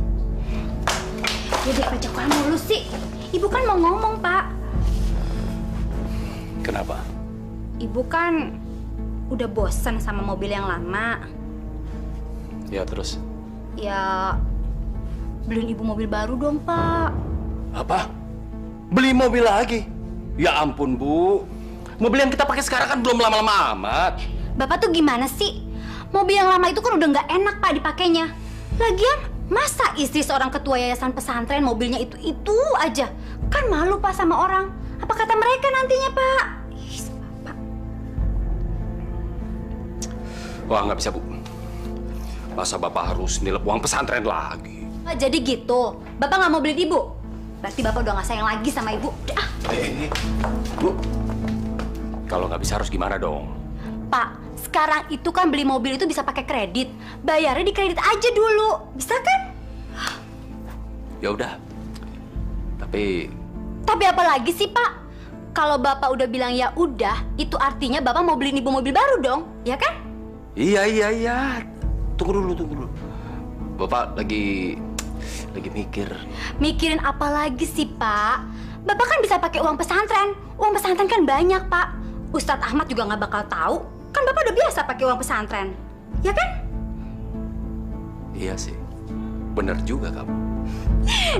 Ya dia pajak mulu sih. Ibu kan mau ngomong, Pak. Kenapa? Ibu kan udah bosan sama mobil yang lama. Ya terus? Ya beliin ibu mobil baru dong, Pak. Apa? Beli mobil lagi? Ya ampun, Bu. Mobil yang kita pakai sekarang kan belum lama-lama amat. Bapak tuh gimana sih? Mobil yang lama itu kan udah nggak enak Pak dipakainya. Lagian, masa istri seorang ketua yayasan pesantren mobilnya itu aja? Kan malu Pak sama orang. Apa kata mereka nantinya Pak? Pak. Wah, nggak bisa Bu. Masa Bapak harus nilep uang pesantren lagi? Jadi gitu, Bapak nggak mau beli Ibu? Berarti Bapak udah nggak sayang lagi sama Ibu. Bu, kalau nggak bisa harus gimana dong? Pak, sekarang itu kan beli mobil itu bisa pakai kredit. Bayarnya di kredit aja dulu. Bisa kan? Ya udah. Tapi apa lagi sih, Pak? Kalau Bapak udah bilang ya udah, itu artinya Bapak mau beliin Ibu mobil baru dong, ya kan? Iya. Tunggu dulu. Bapak lagi mikir. Mikirin apa lagi sih, Pak? Bapak kan bisa pakai uang pesantren. Uang pesantren kan banyak, Pak. Ustadz Ahmad juga nggak bakal tahu. Kan Bapak udah biasa pakai uang pesantren. Ya kan? Iya sih. Bener juga kamu.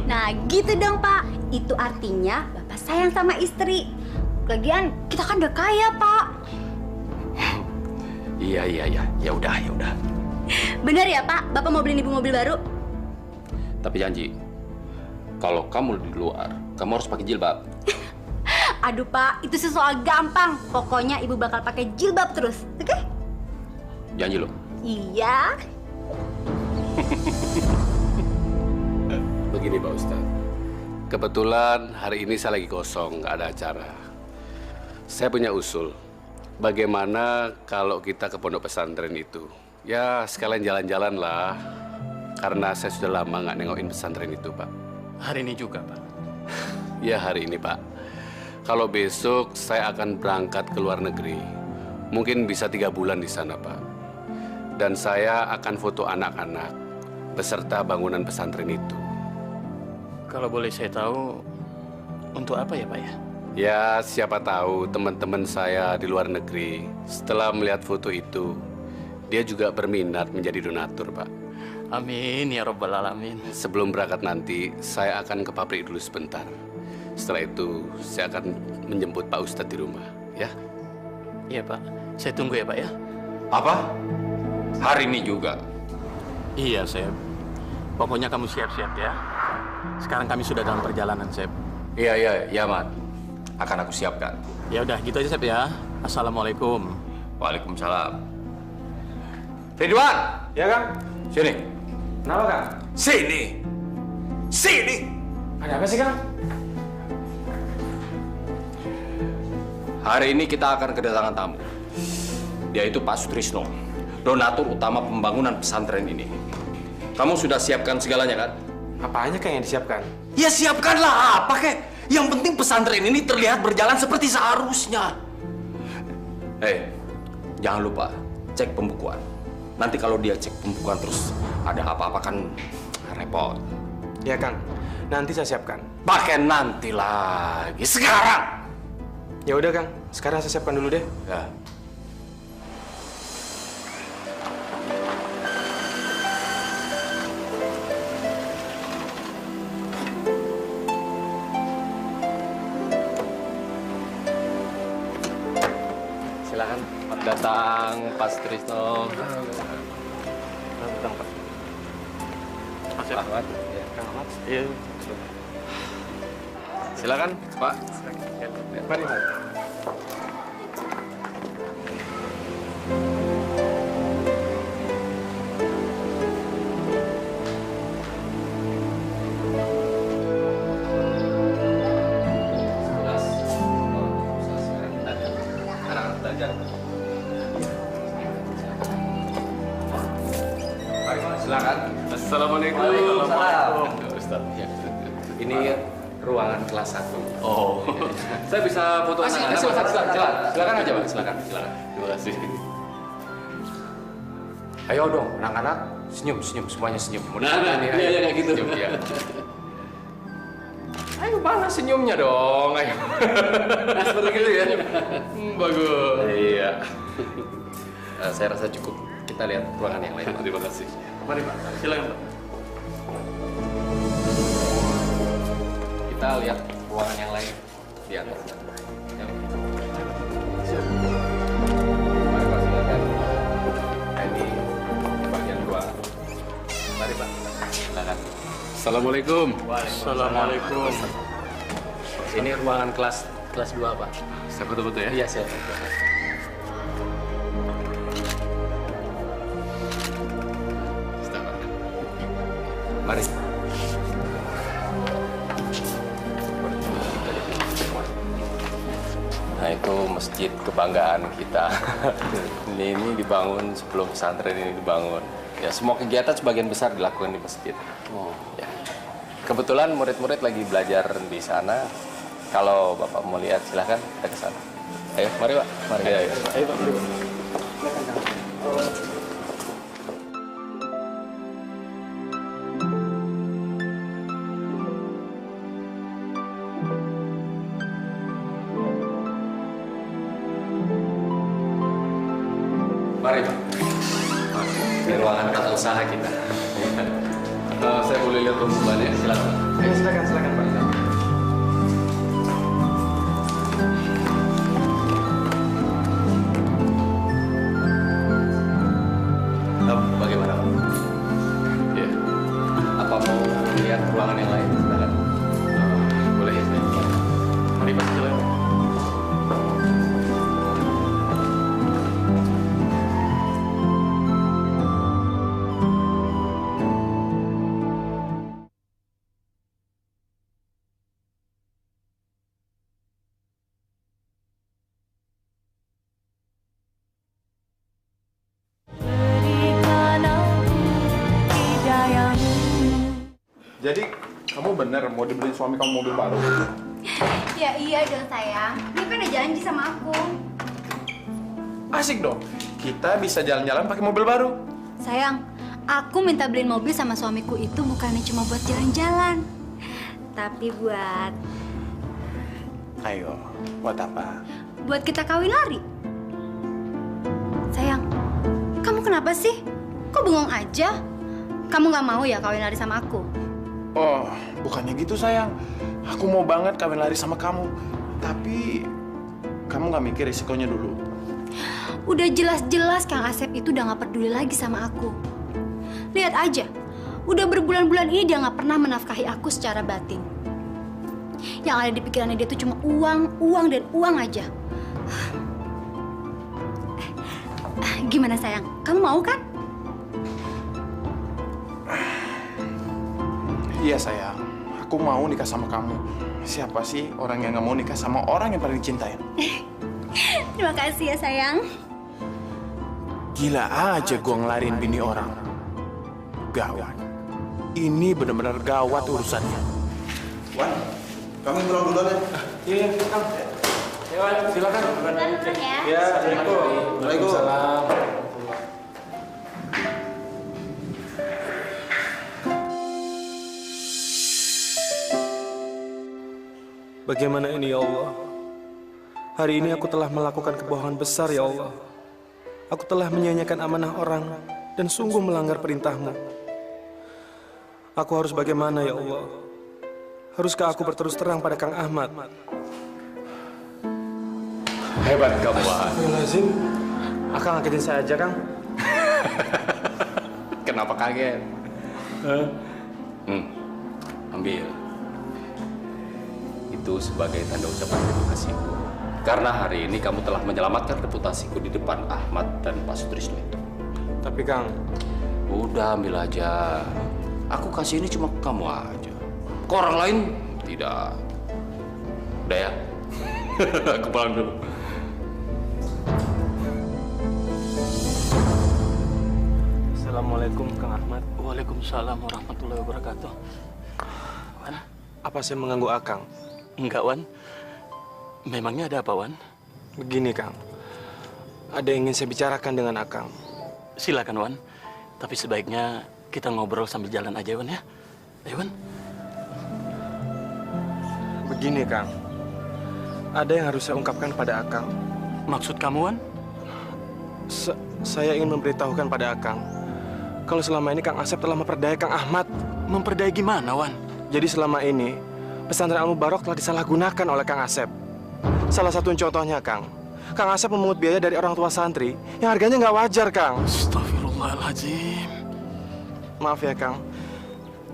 Nah, gitu dong, Pak. Itu artinya Bapak sayang sama istri. Lagian, kita kan udah kaya, Pak. Iya. Ya udah. Bener ya, Pak? Bapak mau beliin Ibu mobil baru? Tapi janji, kalau kamu di luar, kamu harus pakai jilbab. Aduh, Pak, itu sih soal gampang. Pokoknya Ibu bakal pakai jilbab terus, oke? Janji loh. Iya. Begini Pak Ustadz, kebetulan hari ini saya lagi kosong, nggak ada acara. Saya punya usul, bagaimana kalau kita ke pondok pesantren itu? Ya sekalian jalan-jalan lah, karena saya sudah lama nggak nengokin pesantren itu Pak. Hari ini juga Pak? Ya hari ini Pak. Kalau besok saya akan berangkat ke luar negeri, mungkin bisa 3 bulan di sana Pak. Dan saya akan foto anak-anak beserta bangunan pesantren itu. Kalau boleh saya tahu, untuk apa ya Pak ya? Ya, siapa tahu teman-teman saya di luar negeri setelah melihat foto itu, dia juga berminat menjadi donatur, Pak. Amin, ya Rabbal Alamin. Sebelum berangkat nanti, saya akan ke pabrik dulu sebentar. Setelah itu, saya akan menjemput Pak Ustadz di rumah, ya? Iya, Pak. Saya tunggu ya, Pak, ya? Apa? Hari ini juga? Iya, Sep. Pokoknya kamu siap-siap ya. Sekarang kami sudah dalam perjalanan, Sep. Iya, Mat. Akan aku siapkan. Ya udah, gitu aja, Sep ya. Assalamualaikum. Waalaikumsalam. Ridwan! Ya, Kang? Sini. Kenapa, Kang? Sini! Ada apa sih, Kang? Hari ini kita akan kedatangan tamu. Dia itu Pak Sutrisno, donatur utama pembangunan pesantren ini. Kamu sudah siapkan segalanya, kan? Apanya, Kang, yang disiapkan? Ya siapkanlah apa, kek. Yang penting pesantren ini terlihat berjalan seperti seharusnya. Jangan lupa cek pembukuan. Nanti kalau dia cek pembukuan terus ada apa-apa kan repot. Ya, Kang. Nanti saya siapkan. Pakai nanti lagi. Sekarang. Ya udah, Kang. Sekarang saya siapkan dulu deh. Ya. Silakan. Selamat datang, Pak Sutrisno. Selamat datang, Pak. Mas Ahmad. Ya, Kang Ahmad. Iya. Silakan, Pak. Mari, Pak. Silakan. Assalamualaikum. Waalaikumsalam. Ustaz. Ini ruangan kelas 1. Oh. Saya bisa foto anak-anak. Silakan aja, Pak. Silakan. Terima kasih. Ayo dong, anak-anak. Senyum, semuanya senyum. Nah, iya kayak gitu. Senyum, ya. Ayo, mana senyumnya dong? Ayo. Nah, seperti gitu ya. Bagus. Iya. Saya rasa cukup. Kita lihat ruangan yang lain. Terima kasih. Mari, Pak. Silakan, Pak. Kita lihat ruangan yang lain di atas. Ya. Mari, Pak, silakan. Ini Mari, Pak. Silakan. Assalamualaikum. Assalamualaikum. Ini ruangan kelas 2, Pak. Saya betul-betul ya? Iya, siap. Mari. Nah, itu masjid kebanggaan kita. Ini dibangun sebelum pesantren ini dibangun. Ya, semua kegiatan sebagian besar dilakukan di masjid. Ya. Kebetulan murid-murid lagi belajar di sana. Kalau Bapak mau lihat, silahkan kita ke sana. Ayo, mari Pak. Mari. Ayo, Pak. Mari Pak. Ini ruangan tata usaha kita. Saya boleh lihat rumahnya? Silakan. Ayo, silakan Pak. Bagaimana Pak? Ya. Apa mau lihat ruangan yang lain? Silakan. Boleh ya? Mari Pak, silakan. Jadi, kamu bener mau dibeliin suami kamu mobil baru? Ya iya dong sayang, dia kan udah janji sama aku. Asik dong, kita bisa jalan-jalan pakai mobil baru. Sayang, aku minta beliin mobil sama suamiku itu bukannya cuma buat jalan-jalan, tapi buat Ayo, buat apa? buat kita kawin lari. Sayang, kamu kenapa sih? Kok bengong aja? Kamu nggak mau ya kawin lari sama aku? Oh, bukannya gitu sayang. Aku mau banget kawin lari sama kamu. Tapi, kamu nggak mikir risikonya dulu. Udah jelas-jelas Kang Asep itu udah nggak peduli lagi sama aku. Lihat aja, udah berbulan-bulan ini dia nggak pernah menafkahi aku secara batin. Yang ada di pikirannya dia tuh cuma uang, uang, dan uang aja. Gimana sayang, kamu mau kan? Iya sayang, aku mau nikah sama kamu. Siapa sih orang yang nggak mau nikah sama orang yang paling dicintain? Terima kasih ya sayang. Gila aja gua ngelarin bini orang. Gawat. Ini benar-benar gawat urusannya. Wan, kami pulang duluan ya. Iya, Kang. Ya, Wan, silakan. Ya, Assalamualaikum. Waalaikumsalam. Bagaimana ini ya Allah? Hari ini aku telah melakukan kebohongan besar ya Allah. Aku telah menyia-nyiakan amanah orang dan sungguh melanggar perintah-Mu. Aku harus bagaimana ya Allah? Haruskah aku berterus terang pada Kang Ahmad? Hebat kamu, Wah. Astagfirullahaladzim. Akang ngagetin saya aja, Kang. Kenapa kaget? Ambil. Itu sebagai tanda ucapan terima kasihku. Karena hari ini kamu telah menyelamatkan reputasiku di depan Ahmad dan Pak Sutrisno itu. Tapi Kang, udah ambil aja. Aku kasih ini cuma ke kamu aja. Ke orang lain tidak. Udah ya. Aku pulang dulu. Assalamualaikum Kang Ahmad. Waalaikumsalam warahmatullahi wabarakatuh. Wan, apa saya mengganggu Akang? Enggak, Wan. Memangnya ada apa, Wan? Begini, Kang. Ada yang ingin saya bicarakan dengan Akang. Silakan, Wan. Tapi sebaiknya kita ngobrol sambil jalan aja, Wan, ya. Ayo, Wan. Begini, Kang. Ada yang harus saya ungkapkan pada Akang. Maksud kamu, Wan? Saya ingin memberitahukan pada Akang kalau selama ini Kang Asep telah memperdaya Kang Ahmad. Memperdaya gimana, Wan? Jadi selama ini pesantren Al-Mubarok telah disalahgunakan oleh Kang Asep. Salah satu contohnya, Kang Asep memungut biaya dari orang tua santri yang harganya nggak wajar, Kang. Astagfirullahaladzim. Maaf ya, Kang.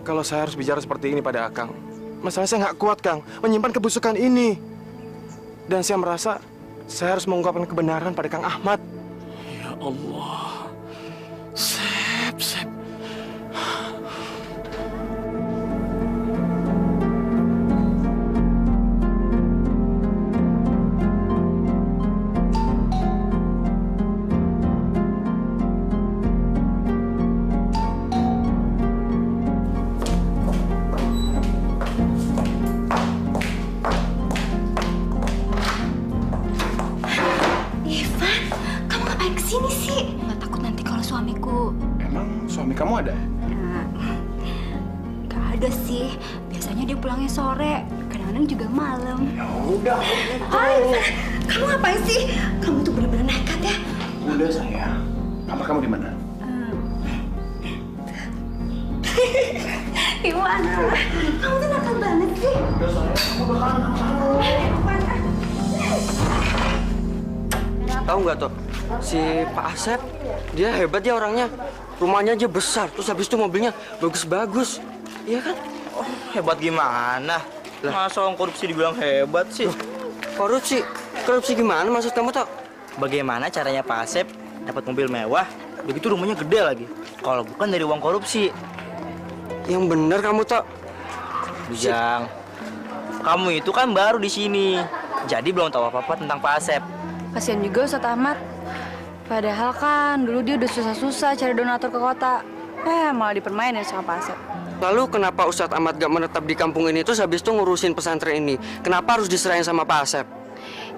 Kalau saya harus bicara seperti ini pada Akang. Masalahnya saya nggak kuat, Kang, menyimpan kebusukan ini. Dan saya merasa saya harus mengungkapkan kebenaran pada Kang Ahmad. Ya Allah. Sep. Kamu ada? Gak ada sih. Biasanya dia pulangnya sore. Kadang-kadang juga malam. Ya udah. Kamu ngapain sih? Kamu tuh bener-bener nekat ya. Udah sayang. Kamar kamu di mana? Iwan, kamu tuh nakal banget sih. Udah sayang. Kamu bakalan Tahu nggak tuh, si Pak Asep, dia hebat ya orangnya. Rumahnya aja besar, terus habis itu mobilnya bagus-bagus. Iya kan? Oh, hebat gimana? Masa orang korupsi dibilang hebat sih? Korupsi? Korupsi gimana maksud kamu, Tok? Bagaimana caranya Pak Asep dapat mobil mewah, begitu rumahnya gede lagi? Kalau bukan dari uang korupsi. Yang bener kamu, Tok. Bujang, kamu itu kan baru di sini, jadi belum tahu apa-apa tentang Pak Asep. Kasian juga Ustadz Ahmad. Padahal kan dulu dia udah susah-susah cari donatur ke kota. Malah dipermainin sama Pak Asep. Lalu kenapa Ustadz Ahmad gak menetap di kampung ini terus habis itu ngurusin pesantren ini? Kenapa harus diserahin sama Pak Asep?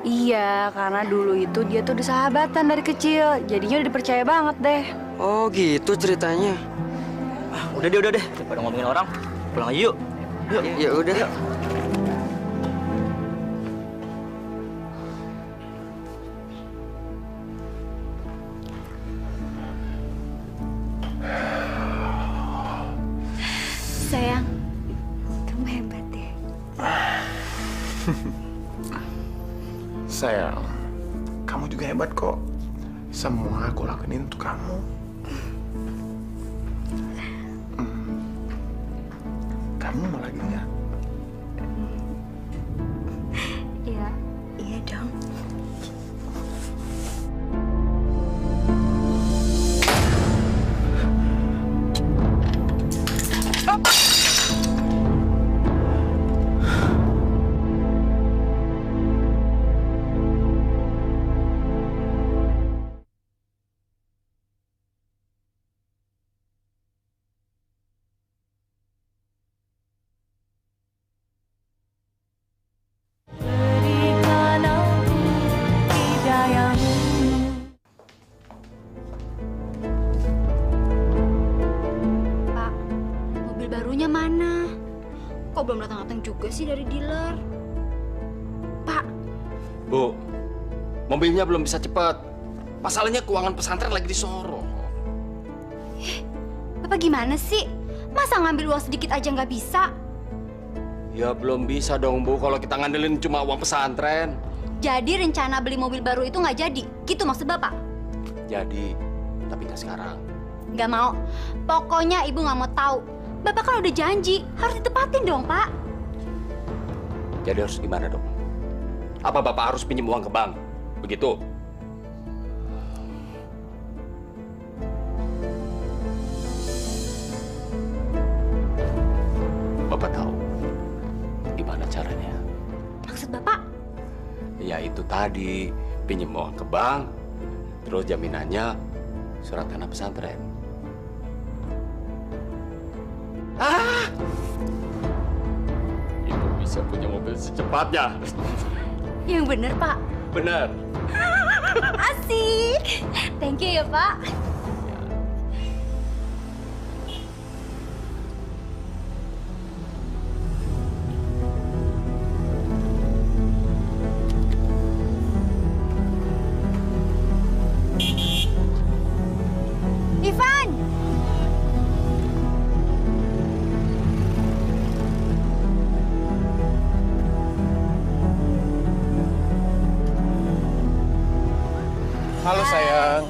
Iya, karena dulu itu dia tuh udah sahabatan dari kecil. Jadinya udah dipercaya banget deh. Oh gitu ceritanya. Udah deh. Daripada ngomongin orang, pulang aja yuk. Yuk. Ya udah. Yuk. Sayang, kamu hebat deh. Sayang, kamu juga hebat kok. Semua aku lakuin untuk kamu. Kamu mau lagi nggak? Iya dong. Belum datang-datang juga sih dari dealer. Pak. Bu, mobilnya belum bisa cepat. Masalahnya keuangan pesantren lagi disorot. Bapak gimana sih? Masa ngambil uang sedikit aja nggak bisa? Ya belum bisa dong, Bu, kalau kita ngandelin cuma uang pesantren. Jadi rencana beli mobil baru itu nggak jadi? Gitu maksud Bapak? Jadi, tapi nggak sekarang. Nggak mau. Pokoknya Ibu nggak mau tahu. Bapak kan udah janji, harus ditepatin dong, Pak. Jadi harus gimana dong? Apa Bapak harus pinjam uang ke bank? Begitu? Bapak tahu gimana caranya? Maksud Bapak? Ya itu tadi, pinjam uang ke bank, terus jaminannya surat tanah pesantren. Ibu bisa punya mobil secepatnya. Yang bener, Pak. Bener. Asik. Thank you ya, Pak. Ivan. Halo sayang.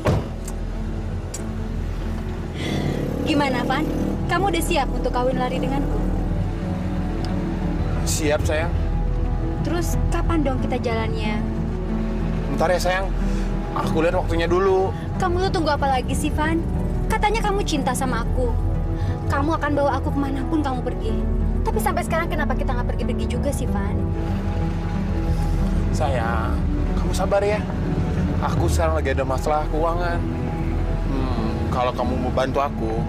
kamu udah siap untuk kawin lari denganku? Siap, sayang. Terus kapan dong kita jalannya? Bentar ya, sayang. Aku lihat waktunya dulu. Kamu tuh tunggu apa lagi sih, Van? Katanya kamu cinta sama aku. Kamu akan bawa aku kemanapun kamu pergi. Tapi sampai sekarang kenapa kita nggak pergi-pergi juga sih, Van? Sayang, kamu sabar ya. Aku sekarang lagi ada masalah keuangan. Kalau kamu mau bantu aku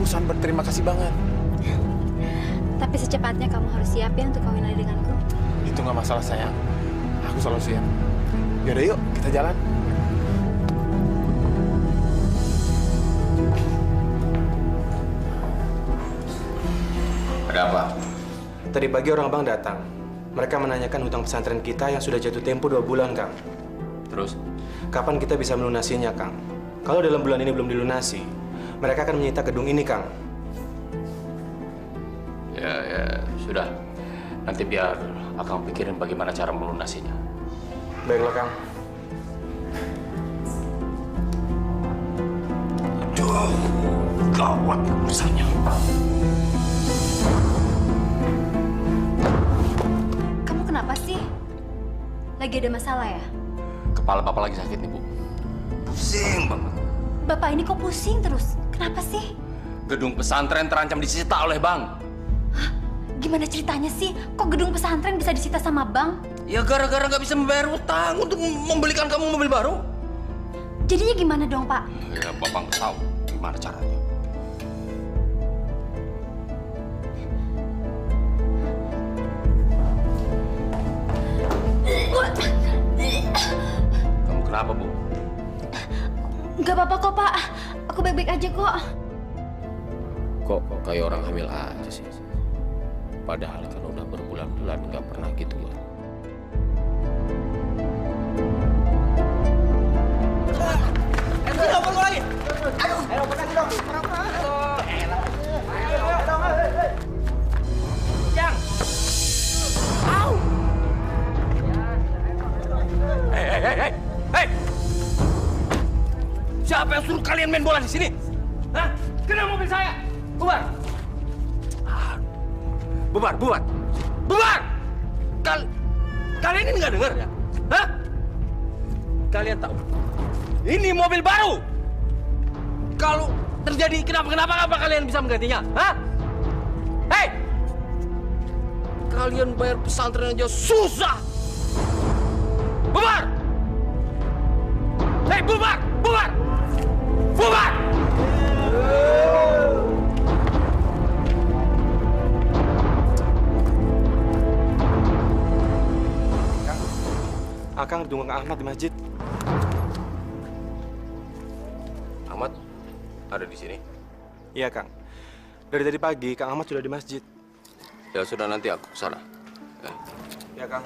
sangat berterima kasih banget. Tapi secepatnya kamu harus siap ya untuk kawin lari denganku. Itu nggak masalah, sayang. Aku selalu siap. Yaudah yuk, kita jalan. Ada apa? Tadi pagi orang bank datang. Mereka menanyakan hutang pesantren kita yang sudah jatuh tempo 2 bulan, Kang. Terus? Kapan kita bisa melunasinya, Kang? Kalau dalam bulan ini belum dilunasi, mereka akan menyita gedung ini, Kang. Ya, sudah. Nanti biar Akang pikirin bagaimana cara melunasinya. Baiklah, Kang. Aduh, gawat urusannya. Kamu kenapa sih? Lagi ada masalah ya? Kepala Bapak lagi sakit nih, Bu. Pusing banget. Bapak ini kok pusing terus? Kenapa sih? Gedung pesantren terancam disita oleh bank. Gimana ceritanya sih? Kok gedung pesantren bisa disita sama bank? Ya gara-gara nggak bisa membayar utang untuk membelikan kamu mobil baru. Jadinya gimana dong, Pak? Ya, Bapak nggak tahu gimana caranya. Kamu kenapa, Bu? Nggak apa-apa kok, Pak. Aku baik-baik aja kok. Kok kayak orang hamil aja sih? Padahal kan udah berbulan-bulan nggak pernah gitu, Mat. Hei! Siapa yang suruh kalian main bola di sini? Hah? Kena mobil saya! Bubar! Bubar! Kalian ini nggak dengar ya? Hah? Kalian tahu? Ini mobil baru! Kalau terjadi kenapa kalian bisa menggantinya? Hah? Hei! Kalian bayar pesantren aja susah! Bubar! Hei, bubar! Akang tunggu Kang Ahmad di masjid. Ahmad ada di sini? Iya, Kang. Dari tadi pagi Kang Ahmad sudah di masjid. Ya sudah, nanti aku ke sana. Ya, Kang.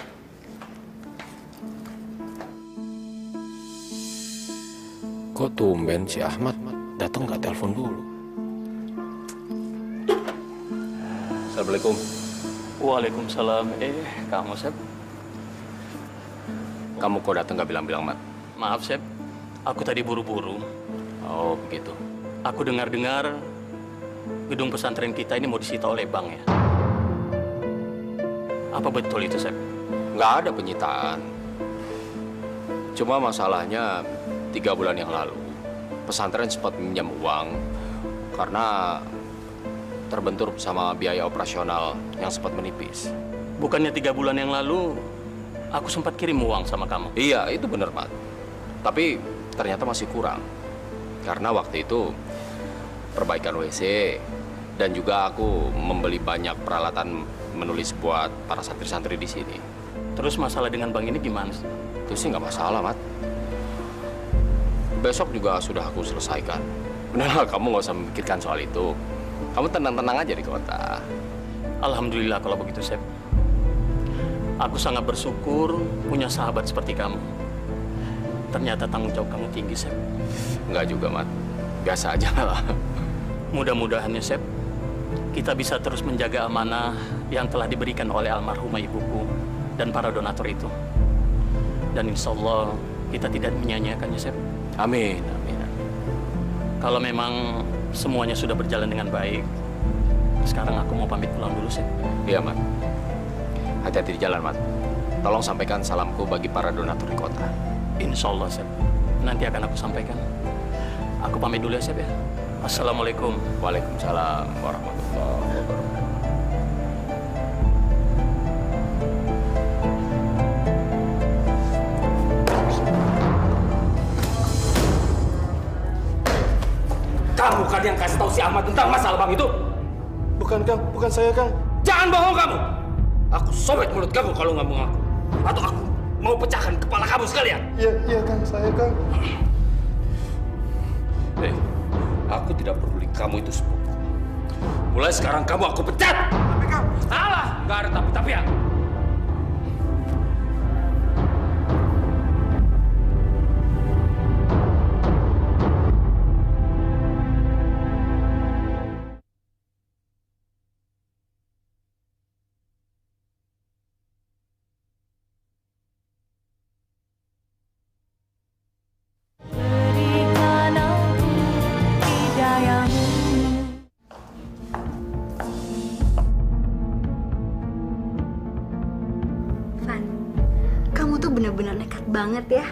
Kok tumben si Ahmad datang nggak telepon dulu? Assalamualaikum. Waalaikumsalam. Kamu, Sep? Kamu kok datang nggak bilang-bilang, Mat? Maaf, Sep. Aku tadi buru-buru. Oh, begitu. Aku dengar-dengar gedung pesantren kita ini mau disita oleh bank ya. Apa betul itu, Sep? Nggak ada penyitaan. Cuma masalahnya 3 bulan yang lalu, pesantren sempat meminjam uang karena terbentur sama biaya operasional yang sempat menipis. Bukannya 3 bulan yang lalu, aku sempat kirim uang sama kamu? Iya, itu benar, Mat. Tapi ternyata masih kurang. Karena waktu itu perbaikan WC dan juga aku membeli banyak peralatan menulis buat para santri-santri di sini. Terus masalah dengan bank ini gimana? Itu sih nggak masalah, Mat. Besok juga sudah aku selesaikan. Udah, kamu nggak usah memikirkan soal itu. Kamu tenang-tenang aja di kota. Alhamdulillah kalau begitu, Sep. Aku sangat bersyukur punya sahabat seperti kamu. Ternyata tanggung jawab kamu tinggi, Sep. Enggak juga, Mat. Biasa aja lah. Mudah-mudahan ya, Sep, kita bisa terus menjaga amanah yang telah diberikan oleh almarhumah ibuku dan para donatur itu. Dan insya Allah kita tidak menyia-nyiakannya, Sep. Amin. Kalau memang semuanya sudah berjalan dengan baik. Sekarang aku mau pamit pulang dulu, Sep. Iya, Mat. Hati-hati di jalan, Mat. Tolong sampaikan salamku bagi para donatur di kota. Insya Allah, Sep. Nanti akan aku sampaikan. Aku pamit dulu ya, Sep ya. Assalamualaikum. Waalaikumsalam warahmatullahi wabarakatuh. Kamu kan yang kasih tahu si Ahmad tentang masalah Bang itu? Bukan, Kang. Bukan saya, Kang. Jangan bohong kamu! Aku sobek mulut kamu kalau nggak mau ngaku. Atau aku mau pecahkan kepala kamu sekalian. Iya, Kang. Saya, Kang. Aku tidak peduli kamu itu sepupu. Mulai sekarang kamu aku pecat! Tapi kamu... Alah! Nggak ada tapi-tapian. Bener-bener nekat banget ya.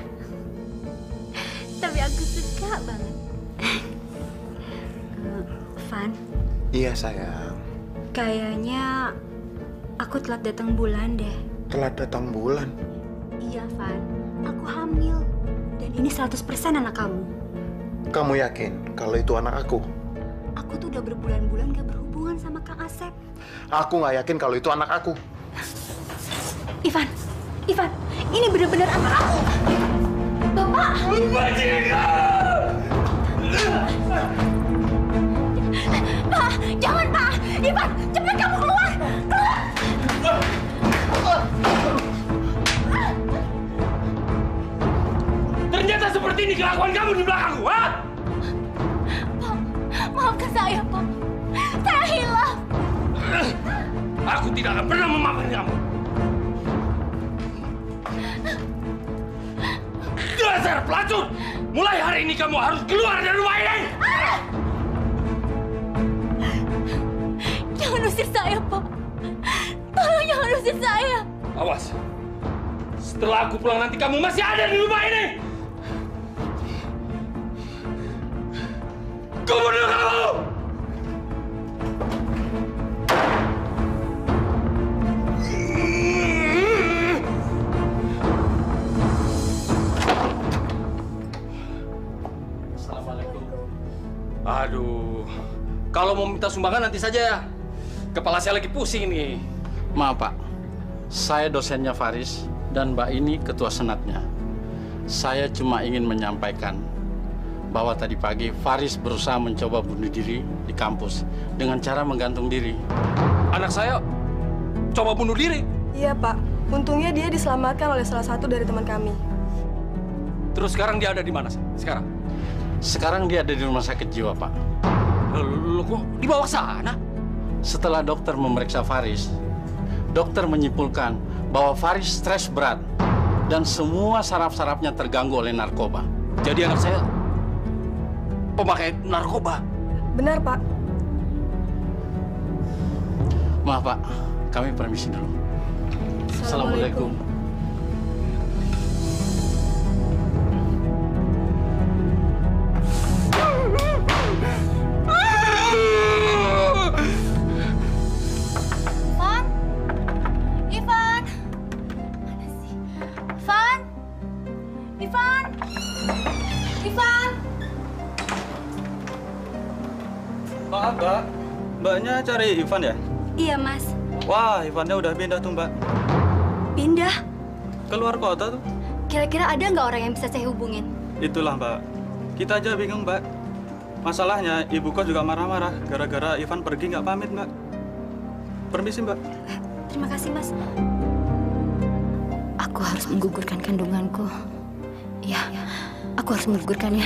Tapi aku suka banget. Van. Iya, sayang. Kayaknya aku telat datang bulan deh. Telat datang bulan? Iya, Van. Aku hamil. Dan ini 100% anak kamu. Kamu yakin kalau itu anak aku? Aku tuh udah berbulan-bulan gak berhubungan sama Kang Asep. Aku nggak yakin kalau itu anak aku. Ivan, ini benar-benar anak aku. Bapak! Pak, jangan Pak! Ivan, cepat kamu keluar! Ternyata seperti ini kelakuan kamu di belakangku, ha? Pak, maafkan saya, Pak. Saya hilaf. Aku tidak akan pernah memaafkan kamu. Dasar pelacur! Mulai hari ini kamu harus keluar dari rumah ini! Jangan usir saya, Pak. Tolong jangan usir saya. Awas. Setelah aku pulang nanti kamu masih ada di rumah ini! Kubunuh kamu! Aduh, kalau mau minta sumbangan nanti saja ya. Kepala saya lagi pusing nih. Maaf Pak, saya dosennya Faris dan Mbak ini ketua senatnya. Saya cuma ingin menyampaikan bahwa tadi pagi Faris berusaha mencoba bunuh diri di kampus dengan cara menggantung diri. Anak saya coba bunuh diri? Iya Pak, untungnya dia diselamatkan oleh salah satu dari teman kami. Terus sekarang dia ada di mana sekarang? Sekarang dia ada di rumah sakit jiwa, Pak. Loh, kok dibawa ke sana? Setelah dokter memeriksa Faris, dokter menyimpulkan bahwa Faris stres berat dan semua saraf-sarafnya terganggu oleh narkoba. Jadi anak saya pemakai narkoba? Benar, Pak. Maaf, Pak. Kami permisi dulu. Assalamualaikum. Mbak, mbaknya cari Ivan ya? Iya, Mas. Wah, Ivannya udah pindah tuh, Mbak. Pindah? Keluar kota tuh. Kira-kira ada nggak orang yang bisa saya hubungin? Itulah, Mbak. Kita aja bingung, Mbak. Masalahnya, ibu kos juga marah-marah gara-gara Ivan pergi nggak pamit, Mbak. Permisi, Mbak. Terima kasih, Mas. Aku harus menggugurkan kandunganku. Ya, aku harus menggugurkannya.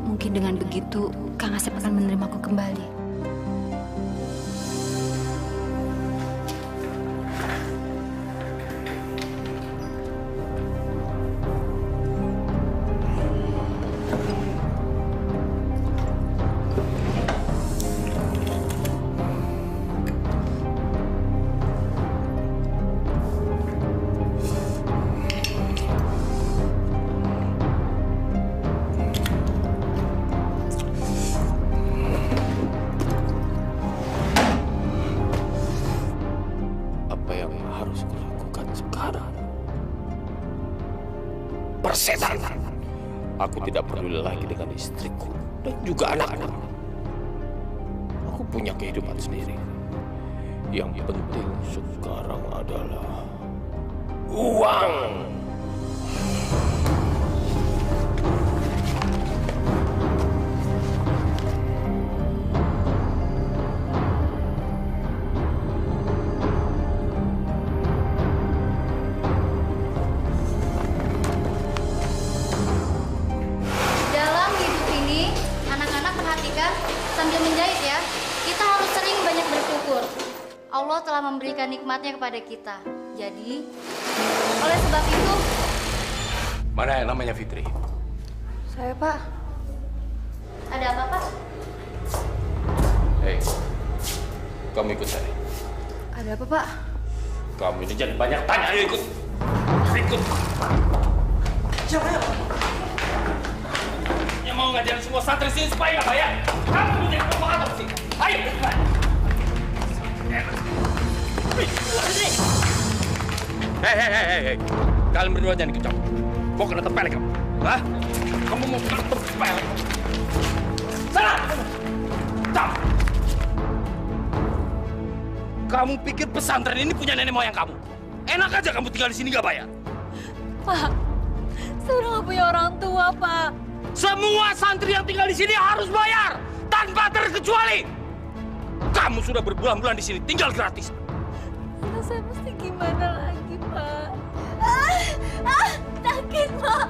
Mungkin dengan begitu, Kang Asep akan menerimaku kembali. setan. Aku tidak peduli lagi dengan istriku dan juga anak-anak. Aku punya kehidupan sendiri. Yang penting sekarang adalah uang. Dalam hidup ini, anak-anak perhatikan sambil menjahit ya. Kita harus sering banyak bersyukur. Allah telah memberikan nikmatnya kepada kita. Jadi, oleh sebab itu... Mana yang namanya Fitri? Saya, Pak. Ada apa, Pak? Hei, kamu ikut saya. Ada apa, Pak? Kamu ini jangan banyak tanya, ayo ikut. Ikut. Jangan. Yang mau ngajarin semua santri sini supaya nggak bayar. Kamu menjadi provokator sih. Ayo, ikut. Hei, kalian berdua jangan ikut campur. Mau kena tempel kamu? Hah? Kamu mau kena tempel? Sana! Tam! Kamu pikir pesantren ini punya nenek moyang kamu? Enak aja kamu tinggal di sini nggak bayar. Pak, saya udah nggak punya orang tua, Pak. Semua santri yang tinggal di sini harus bayar tanpa terkecuali. Kamu sudah berbulan-bulan di sini tinggal gratis. Lalu saya mesti gimana lagi, Pak? Sakit, Pak.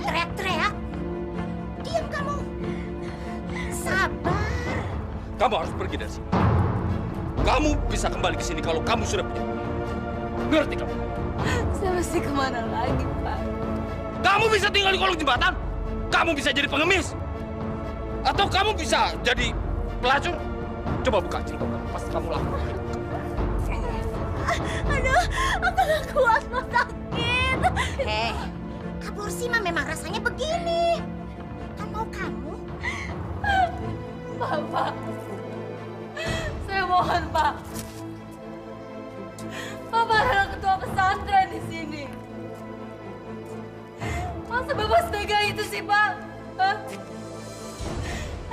Teriak-teriak. Diam kamu. Sabar. Kamu harus pergi dari sini. Kamu bisa kembali ke sini kalau kamu sudah punya. Ngerti kamu? Saya mesti kemana lagi, Pak? Kamu bisa tinggal di kolong jembatan. Kamu bisa jadi pengemis. Atau kamu bisa jadi pelacur. Coba buka jilbab kamu, pasti kamu lakukan. Aduh, aku gak kuat, Pak. Sakit. Hei, aborsi mah memang rasanya begini. Kan mau kamu? Pak. Saya mohon, Pak. Bapak adalah ketua pesantren di sini. Masa Bapak setega itu sih, Pak? Hah?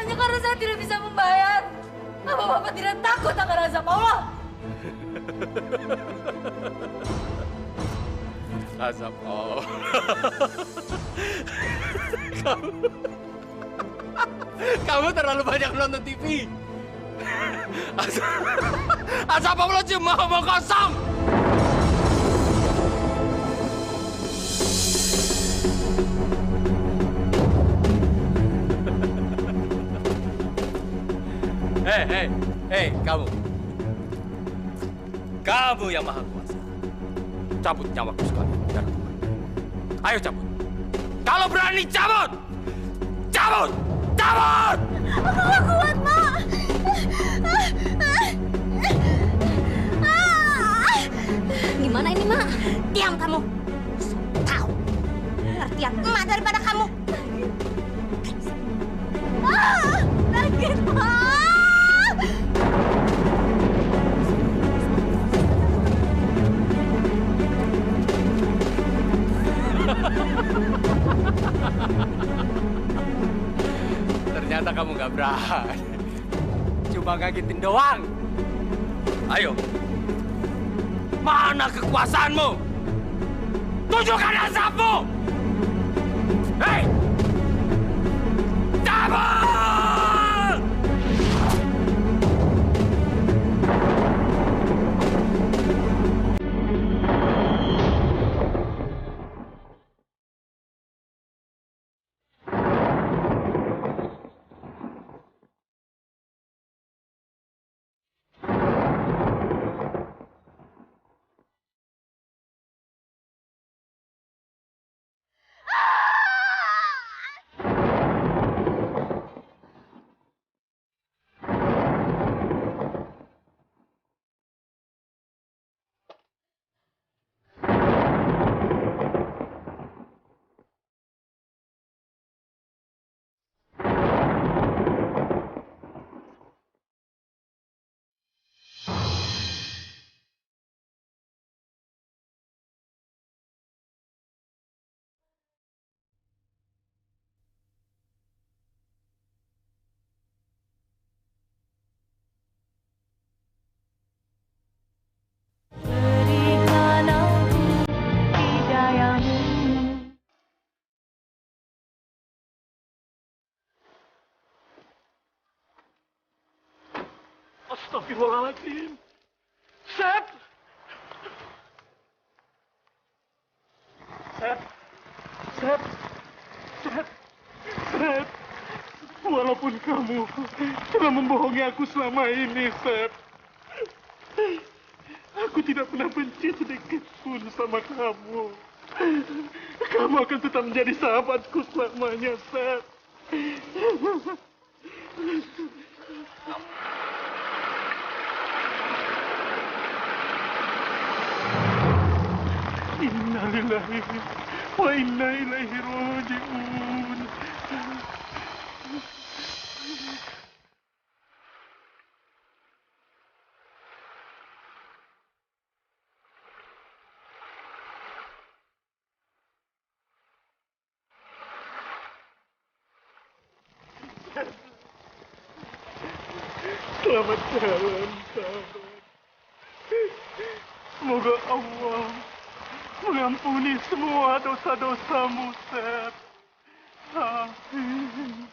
Hanya karena saya tidak bisa membayar. Apa Bapak tidak takut akan azab Allah? Azab Allah. Kamu terlalu banyak nonton TV. Azab Allah cuma omong kosong. Hei, kamu. Kamu yang maha kuasa. Cabut nyawaku sekalian. Ayo cabut. Kalau berani cabut. Cabut. Cabut. Aku gak kuat, Mak. Gimana ini, Mak? Diam kamu. Tahu. Pengertian emak daripada kamu. Sakit, Mak. Ternyata kamu gak berani. Cuma ngagetin doang. Ayo. Mana kekuasaanmu? Tunjukkan azabmu! Hei! Cabut! Astagfirullahaladzim. Sep! Sep! Sep! Sep! Sep! Walaupun kamu telah membohongi aku selama ini, Sep. Aku tidak pernah benci sedikit pun sama kamu. Kamu akan tetap menjadi sahabatku selamanya, Sep. Inna lillahi wa inna ilaihi raji'un. Selamat jalan, sahabat. Semoga Allah mengampuni semua dosa-dosamu, Sep. Amin.